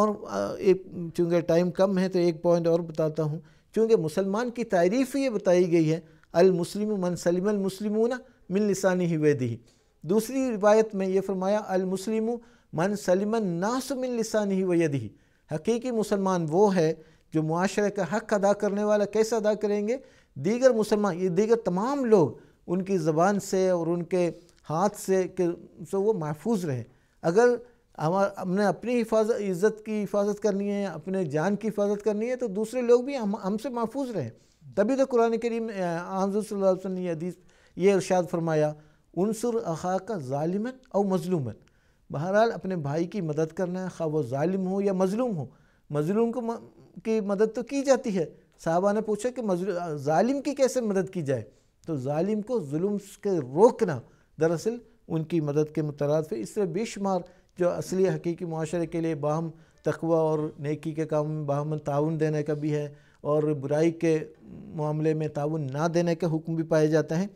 [SPEAKER 5] چونکہ ٹائم کم ہے تو ایک پوائنٹ اور بتاتا ہوں، چونکہ مسلمان کی تعریف یہ بتائی گئی ہے، المسلم من سلم المسلمون من لسانہ ویدہ۔ دوسری روایت میں یہ فرمایا المسلم من سلم الناس من لسانہ ویدہ، حقیقی مسلمان وہ ہے جو معاشرے کا حق ادا کرنے والا کیسے ادا کریں گے، دیگر مسلمان، یہ دیگر تمام لوگ ان کی زبان سے اور ان کے ہاتھ سے وہ محفوظ رہیں۔ اگر ہم نے اپنی عزت کی حفاظت کرنی ہے، اپنے جان کی حفاظت کرنی ہے، تو دوسرے لوگ بھی ہم سے محفوظ رہیں۔ تبھی تو قرآن کریم حضور صلی اللہ علیہ وسلم نے حدیث یہ ارشاد فرمایا، انصر اخاک ظالما او مظلوما، بہرحال اپنے بھائی کی مدد کرنا ہے، خواہ وہ ظالم ہو یا مظلوم ہو۔ مظلوم کی مدد تو کی جاتی ہے، صحابہ نے پوچھا کہ ظالم کی کیسے مدد کی جائے، تو ظالم کو ظلم کے روکنا دراصل ان کی مدد کے مترادف ہے۔ اس طرح بے شمار جو اصلی حقیقی معاشرے کے لیے باہم تقوی اور نیکی کے کام میں باہم تعاون دینے کا بھی ہے اور برائی کے معاملے میں تعاون نہ دینے کا حکم بھی پائے جاتا ہے۔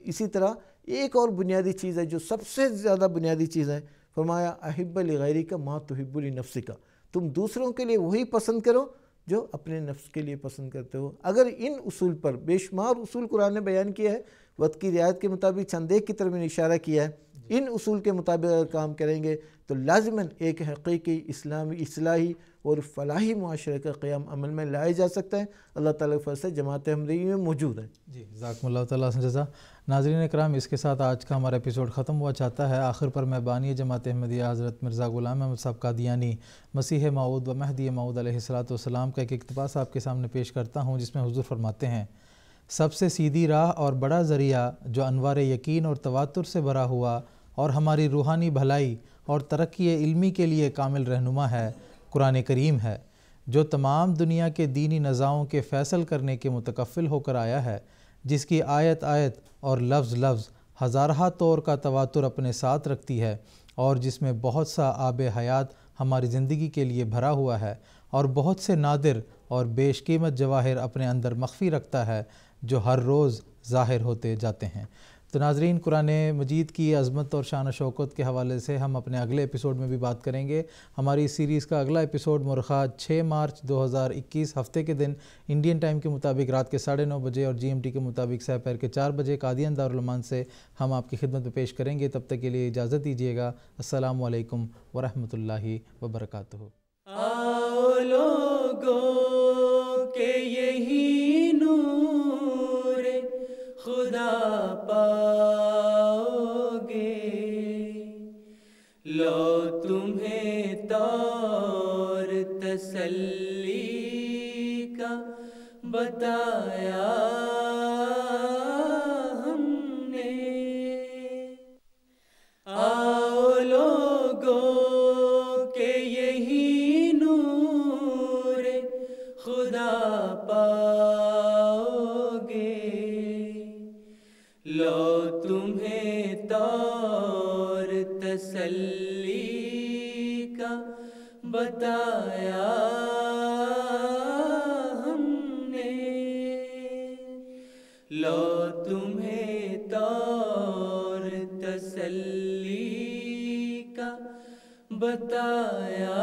[SPEAKER 5] اسی طرح ایک اور بنیادی چیز ہے جو سب سے زیادہ بنیادی چیز ہے، فرمایا احب لغیرک ما تحب لنفسک، تم دوسروں کے لیے وہی پسند کرو جو اپنے نفس کے لیے پسند کرتے ہو۔ اگر ان اصول پر، بے شمار اصول قرآن نے بیان کیا ہے، وقت کی رعایت کے مطابق چند ایک کی طرف میں نے اشارہ کیا ہے، ان اصول کے مطابق اگر کام کریں گے تو لازماً ایک حقیقی اسلامی اصلاحی اور فلاحی معاشرے کا قیام عمل میں لایا جا سکتا ہے۔ اللہ تعالیٰ کے فضل سے جماعت احمدیہ میں موجود ہے۔
[SPEAKER 2] جی، جزاکم اللہ تعالیٰ حسن جزا۔ ناظرین اکرام، اس کے ساتھ آج کا ہمارا ایپیسوڈ ختم ہوا چاہتا ہے۔ آخر پر میں بانی جماعت احمدیہ حضرت مرزا غلام احمد صاحب قادیانی مسیح موعود و مہدی موعود علیہ السلام کا ایک اقتباس آپ کے سامنے پیش کرتا ہوں، جس میں حضور فرماتے ہیں: سب سے سیدھی راہ اور بڑا ذریعہ جو انوار یقین اور تواتر سے بھرا ہوا اور ہماری روحانی بھلائی اور ترقی علمی کے لیے کامل رہنما ہے، قرآن کریم ہے، جو تمام دنیا کے دینی نزاعوں کے فیصل کرنے کے متکفل ہو کر آیا ہے، جس کی آیت آیت اور لفظ لفظ ہزارہ طور کا تواتر اپنے ساتھ رکھتی ہے، اور جس میں بہت سا آب حیات ہماری زندگی کے لیے بھرا ہوا ہے، اور بہت سے نادر اور بیش قیمت جواہر اپنے اندر مخفی رکھتا ہے، جو ہر روز ظاہر ہوتے جاتے ہیں۔ تو ناظرین، قرآن مجید کی عظمت اور شان و شوکت کے حوالے سے ہم اپنے اگلے ایپیسوڈ میں بھی بات کریں گے۔ ہماری اس سیریز کا اگلا ایپیسوڈ مورخہ 6 مارچ 2021 ہفتے کے دن انڈین ٹائم کے مطابق رات کے 9:30 بجے اور GMT کے مطابق سحر کے 4 بجے قادیان دارالعلوم سے ہم آپ کی خدمت میں پیش کریں گے۔ تب تک کے لیے اجازت دیجیے گا۔ السلام علیکم ورحمۃ اللہ وبرکاتہ۔
[SPEAKER 1] آؤ لوگوں کہ یہی نور خدا پاؤ گے، لو تمہیں طور تسلی کا بتایا ہم نے۔ آؤ لوگوں کہ یہی نور خدا پاؤ گے، لو تمہیں طور تسلی کا بتایا ہم نے، لو تمہیں طور تسلی کا بتایا